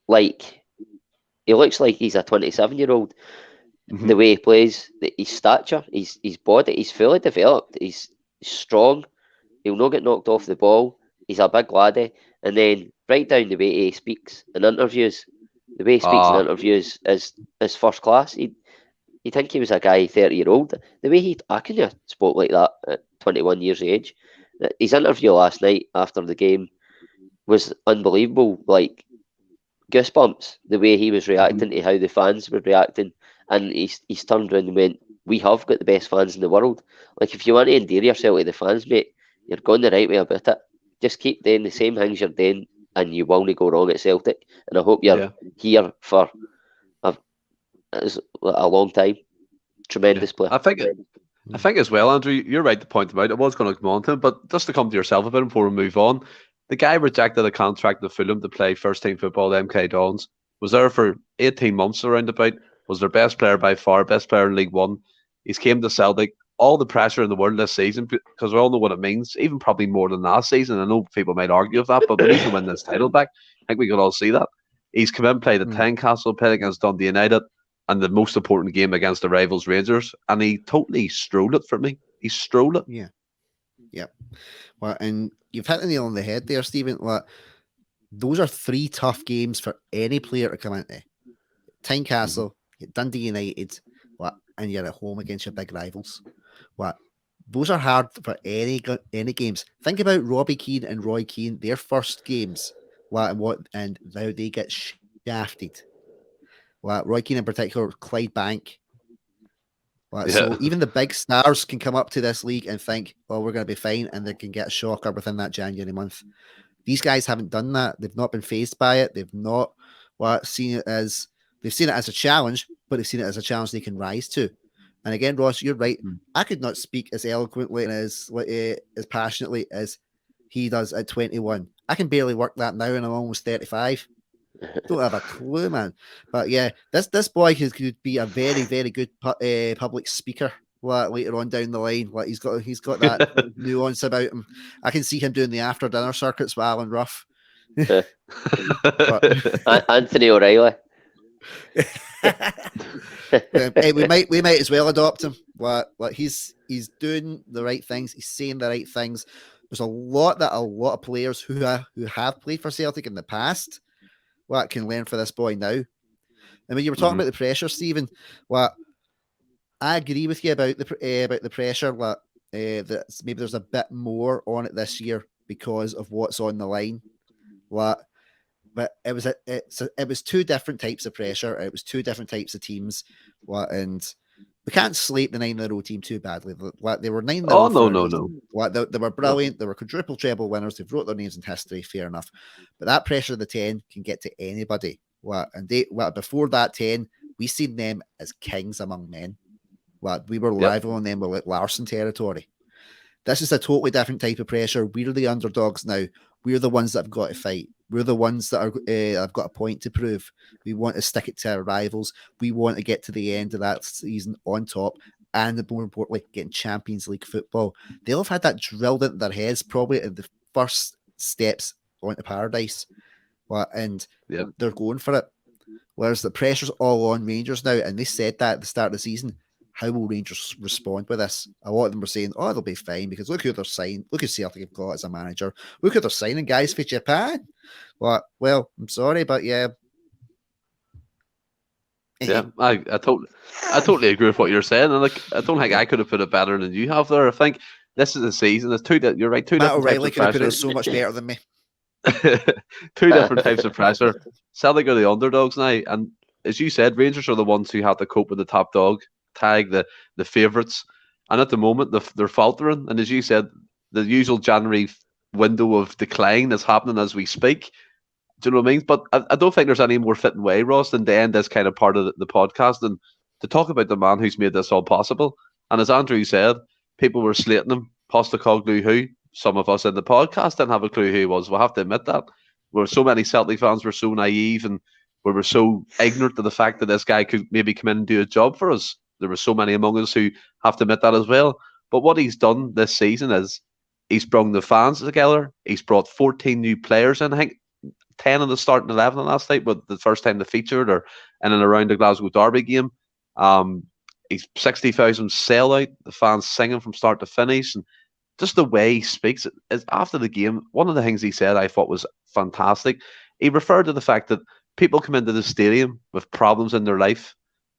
like he's a 27-year-old. The way he plays, his stature, his body, he's fully developed. He's strong. He'll not get knocked off the ball. He's a big laddie. And then right down the way he speaks in interviews, is first class. You'd think he was a guy 30-year-old. The way I couldn't have spoke like that at 21 years of age. His interview last night after the game was unbelievable. Like goosebumps, the way he was reacting to how the fans were reacting. And he's turned around and went, "We have got the best fans in the world. Like, if you want to endear yourself to the fans, mate, you're going the right way about it. Just keep doing the same things you're doing, and you won't go wrong at Celtic. And I hope you're here for a long time." Tremendous player. I think as well, Andrew, you're right to point him out. I was going to come on to him, but just to come to yourself a bit before we move on, the guy rejected a contract with Fulham to play first team football at MK Dons. Was there for 18 months around about. Was their best player by far, best player in League One. He's came to Celtic. All the pressure in the world this season, because we all know what it means, even probably more than last season. I know people might argue with that, but we need to win this title back. I think we could all see that. He's come in, played at Tynecastle, played against Dundee United, and the most important game against the rivals Rangers, and he totally strolled it for me. He strolled it. Yeah. Well, and you've hit the nail on the head there, Stephen. Well, those are 3 tough games for any player to come into. Tynecastle, Dundee United, and you're at home against your big rivals. Those are hard for any games. Think about Robbie Keane and Roy Keane, their first games, and how they get shafted. Roy Keane in particular, Clyde Bank. So even the big stars can come up to this league and think, well, we're going to be fine, and they can get a shocker within that January month. These guys haven't done that. They've not been fazed by it. They've not seen it as a challenge, but they've seen it as a challenge they can rise to. And again, Ross, you're right. I could not speak as eloquently and as passionately as he does at 21. I can barely work that now, and I'm almost 35. Don't have a clue, man. But yeah, this boy could be a very, very good public speaker. Later on down the line, he's got that nuance about him. I can see him doing the after dinner circuits with Alan Ruff. Anthony O'Reilly. Hey, we might as well adopt him. He's doing the right things. He's saying the right things. There's a lot of players who have played for Celtic in the past can learn for this boy now. And when you were talking about the pressure, Stephen, I agree with you about the pressure. That maybe there's a bit more on it this year because of what's on the line. But it was two different types of pressure. It was two different types of teams. And we can't slate the 9-0 team too badly. They were 9-0. Oh, no. They were brilliant. They were quadruple treble winners. They've wrote their names in history. Fair enough. But that pressure of the 10 can get to anybody. Before that 10, we seen them as kings among men. We were rivaling them with Larson territory. This is a totally different type of pressure. We're the underdogs now. We're the ones that have got to fight. We're the ones that have got a point to prove. We want to stick it to our rivals. We want to get to the end of that season on top, and more importantly, getting Champions League football. They'll have had that drilled into their heads probably at the first steps onto paradise. And they're going for it. Whereas the pressure's all on Rangers now, and they said that at the start of the season. How will Rangers respond with this? A lot of them were saying, they'll be fine because look who they're signing. Look who Celtic have got as a manager. Look who they're signing guys for Japan. Well, I'm sorry, but yeah. Yeah, I totally agree with what you're saying. And I don't think I could have put it better than you have there. I think this is the season. You're right. Matt O'Reilly could have put it so much better than me. Two different types of pressure. Celtic are the underdogs now. And as you said, Rangers are the ones who have to cope with the top dog tag, the favourites, and at the moment they're faltering. And as you said, the usual January window of decline is happening as we speak. Do you know what I mean? But I don't think there's any more fitting way, Ross, than to end this kind of part of the podcast and to talk about the man who's made this all possible. And as Andrew said, people were slating him, Postecoglou, who some of us in the podcast didn't have a clue who he was. We'll have to admit that. Where so many Celtic fans were so naive and we were so ignorant to the fact that this guy could maybe come in and do a job for us. There were so many among us who have to admit that as well. But what he's done this season is he's brought the fans together. He's brought 14 new players in. I think 10 in the starting 11 last night, but the first time they featured or in and around the Glasgow Derby game. He's 60,000 sellout. The fans singing from start to finish. And just the way he speaks is after the game. One of the things he said I thought was fantastic. He referred to the fact that people come into the stadium with problems in their life.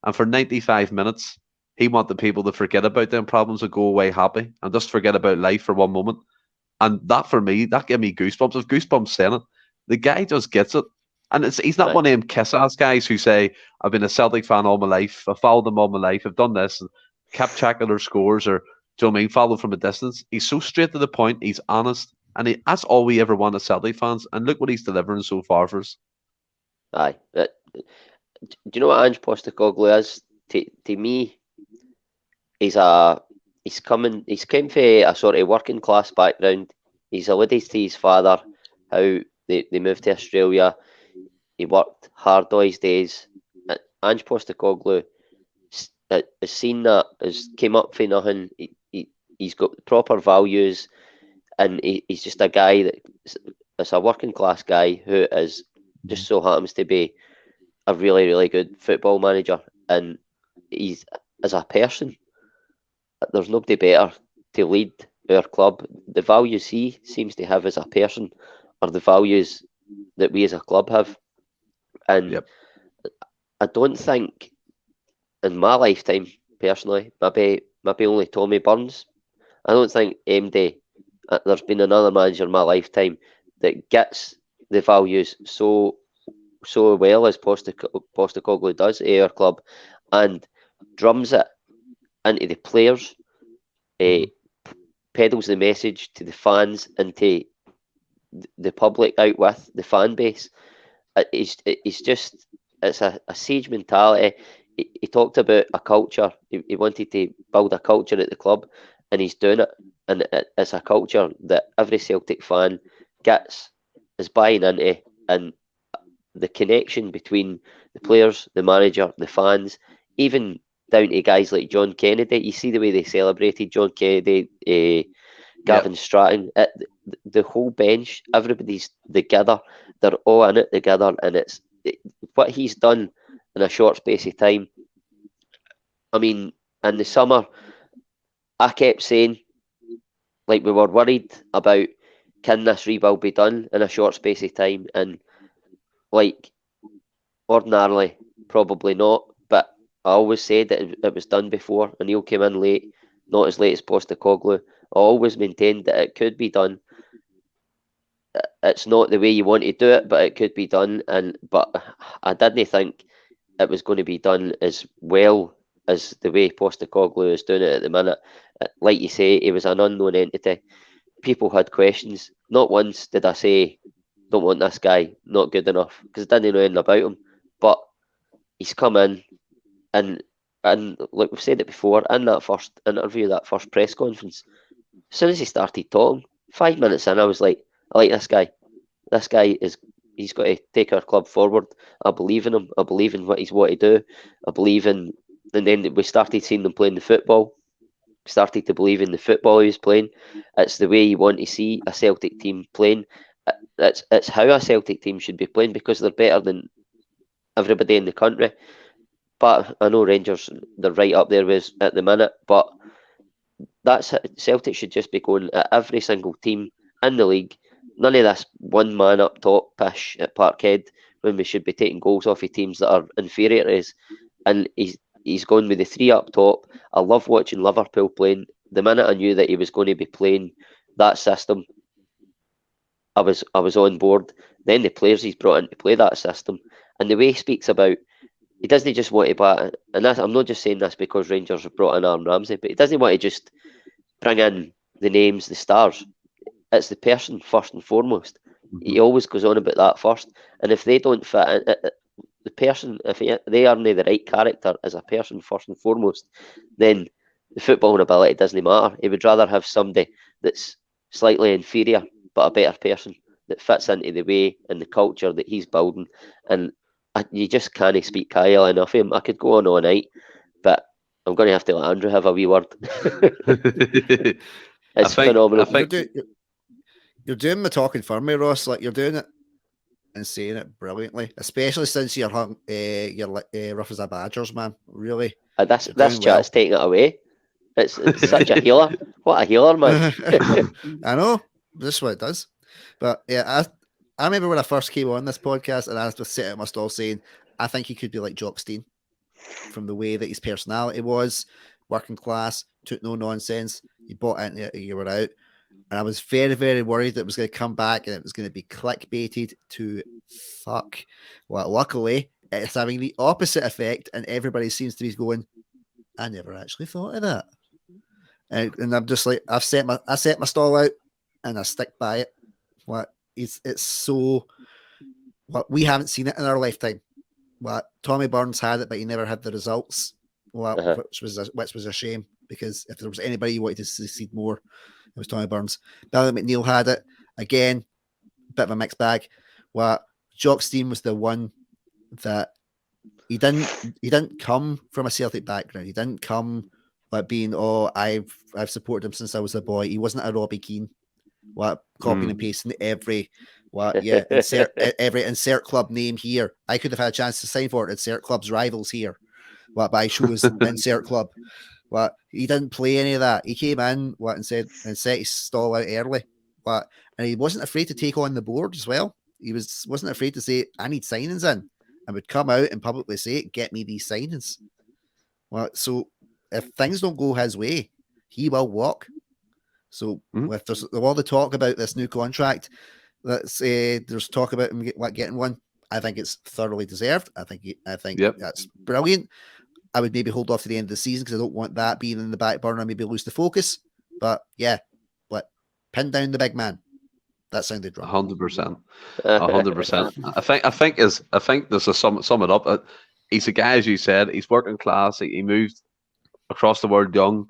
And for 95 minutes, he wanted people to forget about them problems and go away happy and just forget about life for one moment. And that, for me, that gave me goosebumps. I've goosebumps saying it. The guy just gets it. And he's not one of them kiss-ass guys who say, I've been a Celtic fan all my life. I've followed them all my life. I've done this. And kept track of their scores or, do you know what I mean, followed from a distance. He's so straight to the point. He's honest. And that's all we ever want as Celtic fans. And look what he's delivering so far for us. Aye. Do you know what Ange Postecoglou is? To me, he's come from a sort of working class background. He's alluded to his father, how they moved to Australia. He worked hard all his days. Ange Postecoglou has seen that, has came up for nothing. He's got proper values, and he's just a guy that's a working class guy who is just so happens to be a really, really good football manager. And he's, as a person, there's nobody better to lead our club. The values he seems to have as a person are the values that we as a club have. And I don't think in my lifetime, personally, maybe only Tommy Burns, I don't think MD, there's been another manager in my lifetime that gets the values so well as Postecoglou does at our club, and drums it into the players, peddles the message to the fans and to the public out with the fan base. It's a siege mentality. He talked about a culture. He wanted to build a culture at the club, and he's doing it. And it's a culture that every Celtic fan is buying into. And the connection between the players, the manager, the fans, even down to guys like John Kennedy. You see the way they celebrated John Kennedy, Gavin Stratton, the whole bench, everybody's together. They're all in it together, and what he's done in a short space of time. I mean, in the summer, I kept saying, like, we were worried about, can this rebuild be done in a short space of time? And, like, ordinarily, probably not. But I always said that it was done before. O'Neill came in late, not as late as Postecoglou. I always maintained that it could be done. It's not the way you want to do it, but it could be done. But I didn't think it was going to be done as well as the way Postecoglou is doing it at the minute. Like you say, he was an unknown entity. People had questions. Not once did I say, don't want this guy, not good enough, because I didn't know anything about him. But he's come in, and like we've said it before, in that first interview, that first press conference, as soon as he started talking, 5 minutes in, I was like, I like this guy. This guy he's got to take our club forward. I believe in him. I believe in what he's want to do. I believe in, and then we started seeing them playing the football. Started to believe in the football he was playing. It's the way you want to see a Celtic team playing. It's how a Celtic team should be playing, because they're better than everybody in the country. But I know Rangers, they're right up there with us at the minute. But Celtic should just be going at every single team in the league. None of this one man up top pish at Parkhead, when we should be taking goals off of teams that are inferior to us. And he's gone with the three up top. I love watching Liverpool playing. The minute I knew that he was going to be playing that system, I was on board. Then the players he's brought in to play that system, and the way he speaks about, he doesn't just want to bat. And I'm not just saying this because Rangers have brought in Aaron Ramsey, but he doesn't want to just bring in the names, the stars. It's the person first and foremost. He always goes on about that first. And if they don't fit in, the person, if they aren't the right character as a person first and foremost, then the footballing ability doesn't matter. He would rather have somebody that's slightly inferior but a better person that fits into the way and the culture that he's building. And you just can't speak highly enough of him. I could go on all night, but I'm going to have to let Andrew have a wee word. It's phenomenal. You're doing the talking for me, Ross. Like, you're doing it and saying it brilliantly, especially since you're rough as a Badgers, man. Really, this chat's taking it away. It's such a healer. What a healer, man. I know. This is what it does. But yeah, I remember when I first came on this podcast, and I was just sitting at my stall saying, I think he could be like Jock Stein from the way that his personality was, working class, took no nonsense. You bought into it, you were out. And I was very, very worried that it was going to come back and it was going to be clickbaited to fuck. Well, luckily, it's having the opposite effect, and everybody seems to be going, I never actually thought of that. And I'm just like, I set my stall out and I stick by it. It's so, we haven't seen it in our lifetime. Tommy Burns had it, but he never had the results. Which was a shame, because if there was anybody you wanted to succeed more, it was Tommy Burns. Billy McNeil had it again, bit of a mixed bag. Jock Stein was the one that he didn't come from a Celtic background. He didn't come like being, I've supported him since I was a boy. He wasn't a Robbie Keane, copying and pasting every insert club name here. I could have had a chance to sign for it. Insert club's rivals here. But I chose insert club. He didn't play any of that. He came in and set his stall out early. And he wasn't afraid to take on the board as well. He wasn't afraid to say, I need signings in, and would come out and publicly say, get me these signings. So if things don't go his way, he will walk. So if there's all the talk about this new contract, let's say there's talk about him getting one, I think it's thoroughly deserved. I think that's brilliant. I would maybe hold off to the end of the season because I don't want that being in the back burner and maybe lose the focus. But yeah, pin down the big man. That sounded wrong. 100%. 100%. I think this is sum it up. He's a guy, as you said, he's working class. He moved across the world young.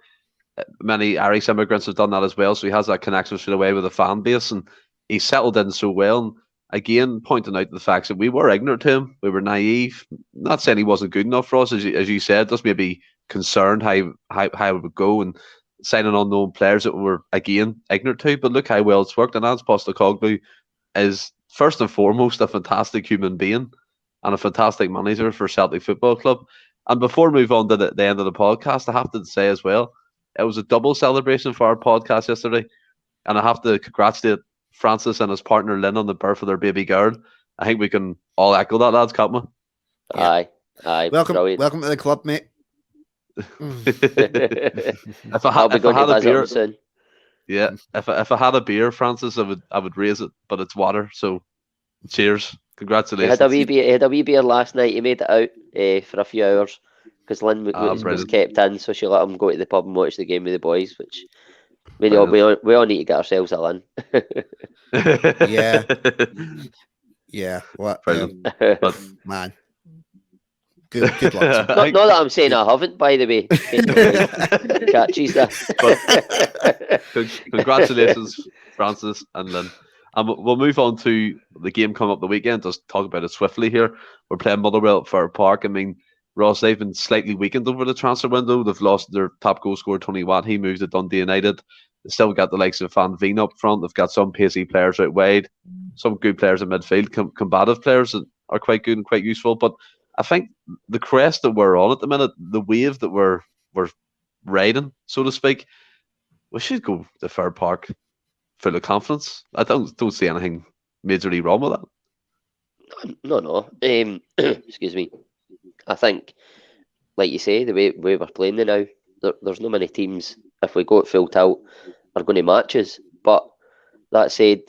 Many Irish immigrants have done that as well. So he has that connection straight away with the fan base, and he's settled in so well. And again, pointing out the facts that we were ignorant to him, we were naive. Not saying he wasn't good enough for us, as you said, just maybe concerned how it would go and signing unknown players that we were again ignorant to. But look how well it's worked, and Ange Postecoglou is first and foremost a fantastic human being and a fantastic manager for Celtic Football Club. And before we move on to the end of the podcast, I have to say as well, it was a double celebration for our podcast yesterday, and I have to congratulate Francis and his partner Lynn on the birth of their baby girl. I think we can all echo that, lads, can't we? Yeah. Aye. Welcome to the club, mate. If I had a beer, yeah. If I had a beer, Francis, I would raise it, but it's water. So, cheers, congratulations. He had a wee beer last night. He made it out for a few hours because Lynn was kept in, so she let him go to the pub and watch the game with the boys, which. We all need to get ourselves a Lynn. Yeah. What? But man. Good luck. Not that I'm saying I haven't, by the way. Catches that. Congratulations, Francis and Lynn. We'll move on to the game coming up the weekend. Just talk about it swiftly here. We're playing Motherwell at Fir Park. I mean, Ross, they've been slightly weakened over the transfer window. They've lost their top goal scorer, Tony Watt. He moved to Dundee United. They still got the likes of Van Veen up front. They've got some pacey players out wide, some good players in midfield, combative players that are quite good and quite useful. But I think the crest that we're on at the minute, the wave that we're riding, so to speak, we should go to Fir Park full of confidence. I don't see anything majorly wrong with that. No. Excuse me. I think, like you say, the way we're playing now, there's no many teams, if we go at full tilt, are going to match us. But that said,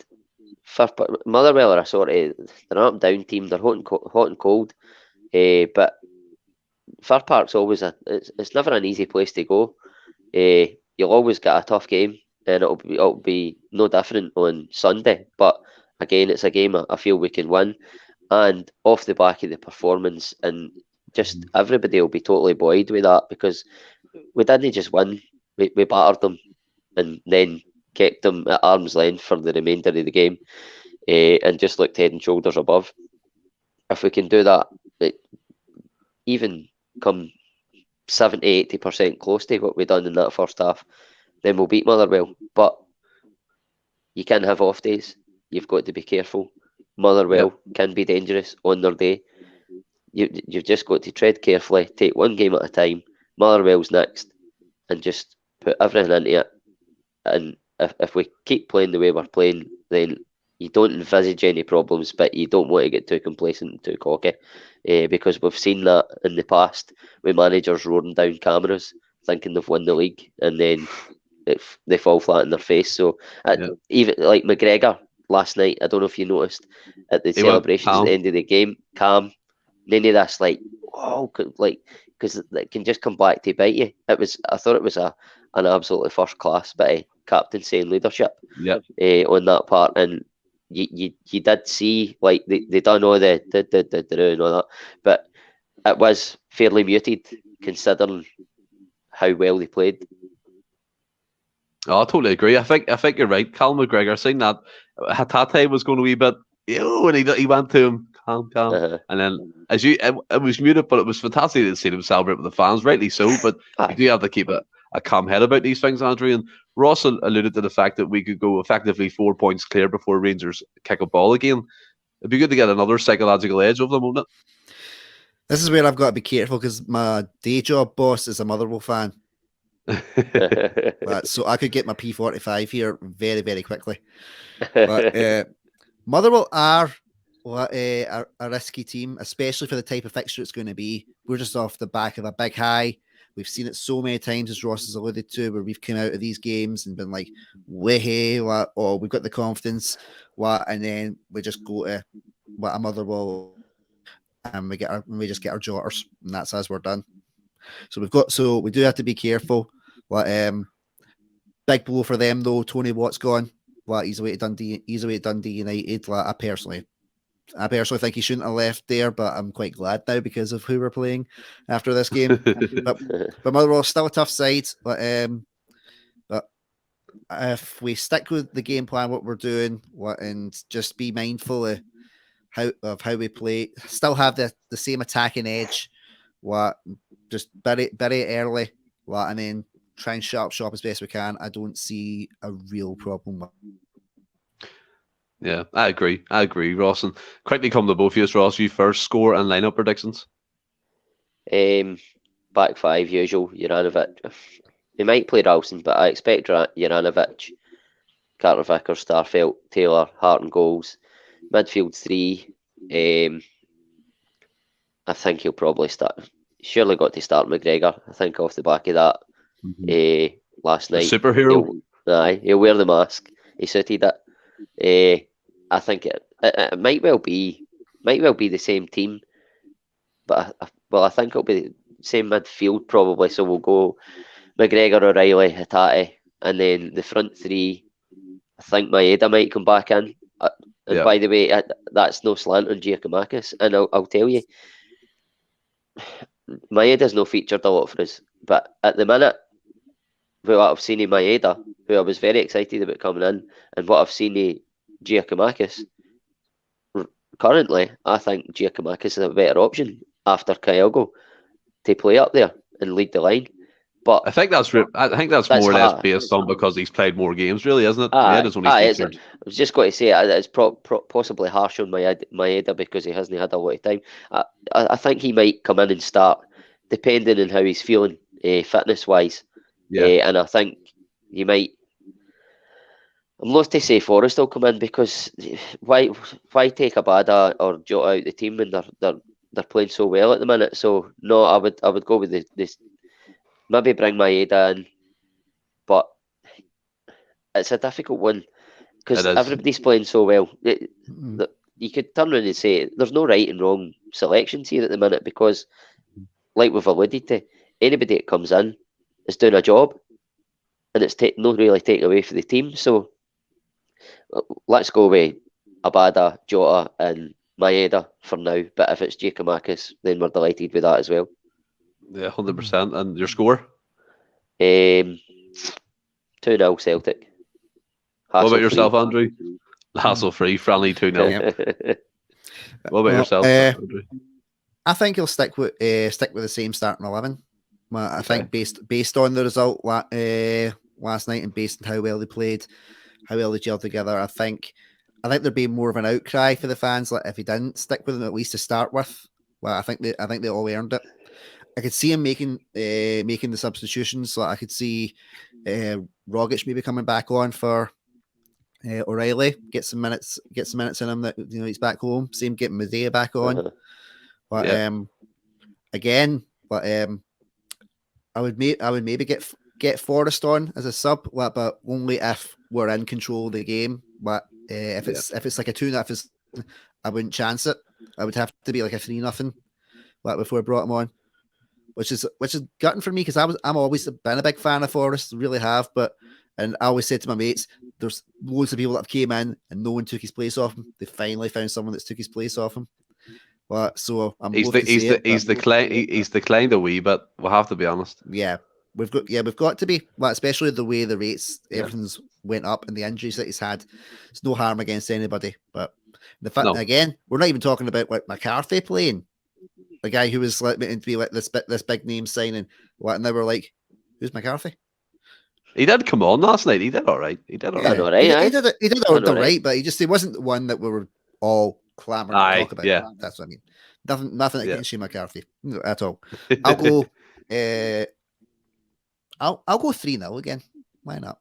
Motherwell are they're an up and down team. They're hot and cold. But Fir Park's always it's never an easy place to go. You'll always get a tough game, and it'll be no different on Sunday. But again, it's a game I feel we can win, and off the back of the performance, and just everybody will be totally buoyed with that, because we didn't just win. We battered them and then kept them at arm's length for the remainder of the game, and just looked head and shoulders above. If we can do that, even come 70-80% close to what we done in that first half, then we'll beat Motherwell. But you can have off days. You've got to be careful. Motherwell can be dangerous on their day. You've just got to tread carefully, take one game at a time. Motherwell's next, and just put everything into it. And if we keep playing the way we're playing, then you don't envisage any problems, but you don't want to get too complacent and too cocky, because we've seen that in the past with managers roaring down cameras thinking they've won the league, and then they fall flat in their face. So even like McGregor last night, I don't know if you noticed at the celebrations at the end of the game, calm. None of this because it can just come back to bite you. I thought it was an absolutely first class bit of captaincy and leadership on that part, and you did see like they done all the and all that, but it was fairly muted considering how well they played. Oh, I totally agree. I think you're right. Cal McGregor saying that Hatate was going a wee bit, and he went to him calm, and then it was muted, but it was fantastic to see him celebrate with the fans, rightly so. But you do have to keep a calm head about these things, Andrew. And Ross alluded to the fact that we could go effectively 4 points clear before Rangers kick a ball again. It'd be good to get another psychological edge over them, wouldn't it? This is where I've got to be careful, because my day job boss is a Motherwell fan. So I could get my P45 here very, very quickly. But Motherwell are a risky team, especially for the type of fixture it's going to be. We're just off the back of a big high. We've seen it so many times, as Ross has alluded to, where we've come out of these games and been like, we've got the confidence, and then we just go to a Motherwell, and we just get our jotters, and that's as we're done. So we do have to be careful. Big blow for them though. Tony Watt's gone. He's away to Dundee United. I personally think he shouldn't have left there, but I'm quite glad now because of who we're playing after this game. but Motherwell still a tough side. But if we stick with the game plan, what we're doing, and just be mindful of how we play, still have the same attacking edge, just very early, and then try and shut up shop as best we can. I don't see a real problem with. Yeah, I agree, Ross. And quickly come to both of you, Ross. You first, score and lineup predictions. Back five, usual. Juranovic. He might play Ralston, but I expect Juranovic, Carter Vickers, Starfelt, Taylor, Hart and goals. Midfield three. I think he'll probably start. Surely got to start McGregor. I think off the back of that last night. Superhero. He'll wear the mask. He suited it. I think it might well be the same team, but I think it'll be the same midfield probably. So we'll go McGregor, O'Reilly, Hatate, and then the front three. I think Maeda might come back in. And by the way, that's no slant on Giacomakis. And I'll tell you, Maeda's no featured a lot for us. But at the minute, what I've seen in Maeda, who I was very excited about coming in, and what I've seen in Giacomakis, currently, I think Giacomakis is a better option after Kyogo to play up there and lead the line. But I think that's more or less based on because he's played more games, really, isn't it? I was just going to say it's possibly harsh on Maeda because he hasn't had a lot of time. I think he might come in and start, depending on how he's feeling fitness wise. And I think you might. I'm loath to say Forrest will come in because why take Abada or Jota out the team when they're playing so well at the minute? So no, I would go with this. Maybe bring Maeda in, but it's a difficult one because everybody's playing so well. You could turn around and say there's no right and wrong selections here at the minute because, like we've alluded to, anybody that comes in is doing a job, and it's not really taken away from the team. So let's go with Abada, Jota, and Maeda for now. But if it's Giacomakis, then we're delighted with that as well. Yeah, 100%. And your score? 2-0 Celtic. What about yourself, Andrew? Hassle-free, friendly 2-0. What about yourself, Andrew? I think he'll stick with the same starting 11. I think based on the result last night and based on how well they played, how well they gelled together, I think there'd be more of an outcry for the fans like if he didn't stick with them at least to start with. Well, I think they all earned it. I could see him making the substitutions. So I could see Rogic maybe coming back on for O'Reilly, get some minutes in him that he's back home. Same getting Medea back on. But I would maybe get Forrest on as a sub, but only if we're in control of the game. But if it's like a 2-0, I wouldn't chance it. I would have to be like a 3-0, like before I brought him on. Which is gutting for me because I'm always been a big fan of Forrest, really have. And I always said to my mates, there's loads of people that have came in and no one took his place off him. They finally found someone that's took his place off him. But so he's declined a wee bit. We'll have to be honest. Yeah, we've got to be. Well, especially the way the rates, everything's went up and the injuries that he's had. It's no harm against anybody. But the fact again, we're not even talking about like McCarthy playing. The guy who was like meant to be like this big name signing, and they were like, "Who's McCarthy?" He did come on last night. He did all right. He did all right. He did all right, but he wasn't the one that we were all clamoring to talk about. Yeah, that's what I mean. Nothing against Shane McCarthy at all. I'll go. I'll go 3-0 again. Why not?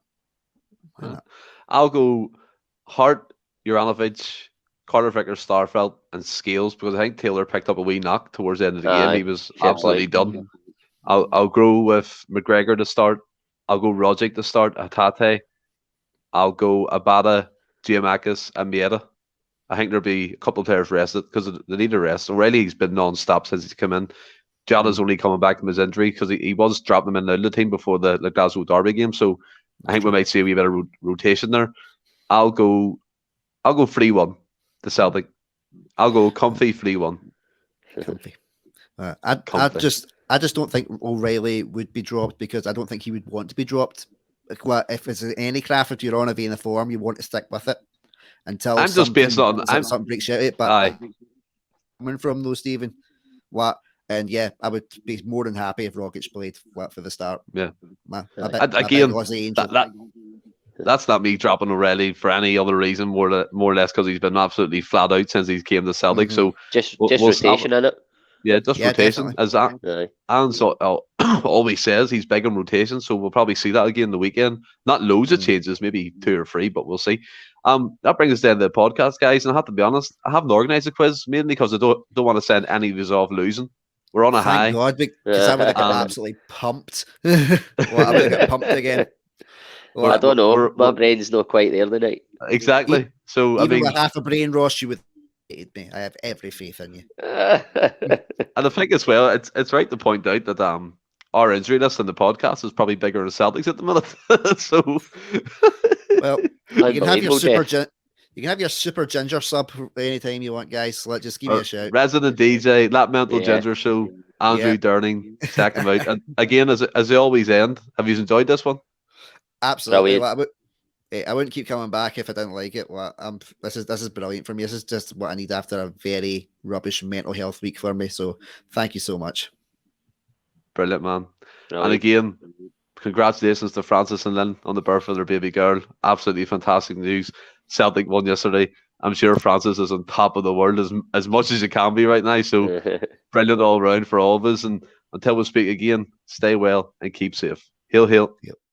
I'll go Hart, Juranovic, Carter Vickers, Starfelt, and Scales because I think Taylor picked up a wee knock towards the end of the game. He was absolutely done. I'll go with McGregor to start. I'll go Rogic to start. Hatate. I'll go Abada, Giacomakis, and Maeda. I think there'll be a couple of players rested because they need a rest. O'Reilly's been non-stop since he's come in. Jota's only coming back from his injury because he was dropping them in the team before the Glasgow Derby game. So I think we might see a wee bit of rotation there. I'll go 3-1 to Celtic. I'll go comfy 3-1. Comfy. I just don't think O'Reilly would be dropped because I don't think he would want to be dropped if it's any craft, if you're on a vein of form, you want to stick with it until I'm just basing on something breaks out of it. But coming from though, Stephen, and yeah, I would be more than happy if Rogic played for the start. Yeah, again, that's not me dropping O'Reilly for any other reason, more or less because he's been absolutely flat out since he came to Celtic. So just rotation in it. Yeah, just rotation. Definitely. As Alan always says, he's big on rotation, so we'll probably see that again the weekend. Not loads of changes, maybe 2 or 3, but we'll see. That brings us down to the podcast, guys. And I have to be honest, I haven't organised a quiz mainly because I don't want to send any of us off losing. We're on a high. Thank God, because I would have got absolutely pumped. I would have got pumped again. I don't know. My brain's not quite there tonight. Exactly. So even with half a brain, Ross, you would hate me. I have every faith in you. And I think as well, it's right to point out that our injury list in the podcast is probably bigger than Celtics at the minute. So, well, you can have your super ginger sub anytime you want, guys. So just give me a shout. Resident DJ, That Mental Ginger Show, Andrew Durning, check him out. And again, as they always end, have you enjoyed this one? Absolutely. I wouldn't keep coming back if I didn't like it. This is brilliant for me. This is just what I need after a very rubbish mental health week for me. So thank you so much. Brilliant, man. And again, congratulations to Francis and Lynn on the birth of their baby girl. Absolutely fantastic news. Celtic won yesterday. I'm sure Francis is on top of the world as much as you can be right now. So brilliant all round for all of us. And until we speak again, stay well and keep safe. Hail, hail. Yep.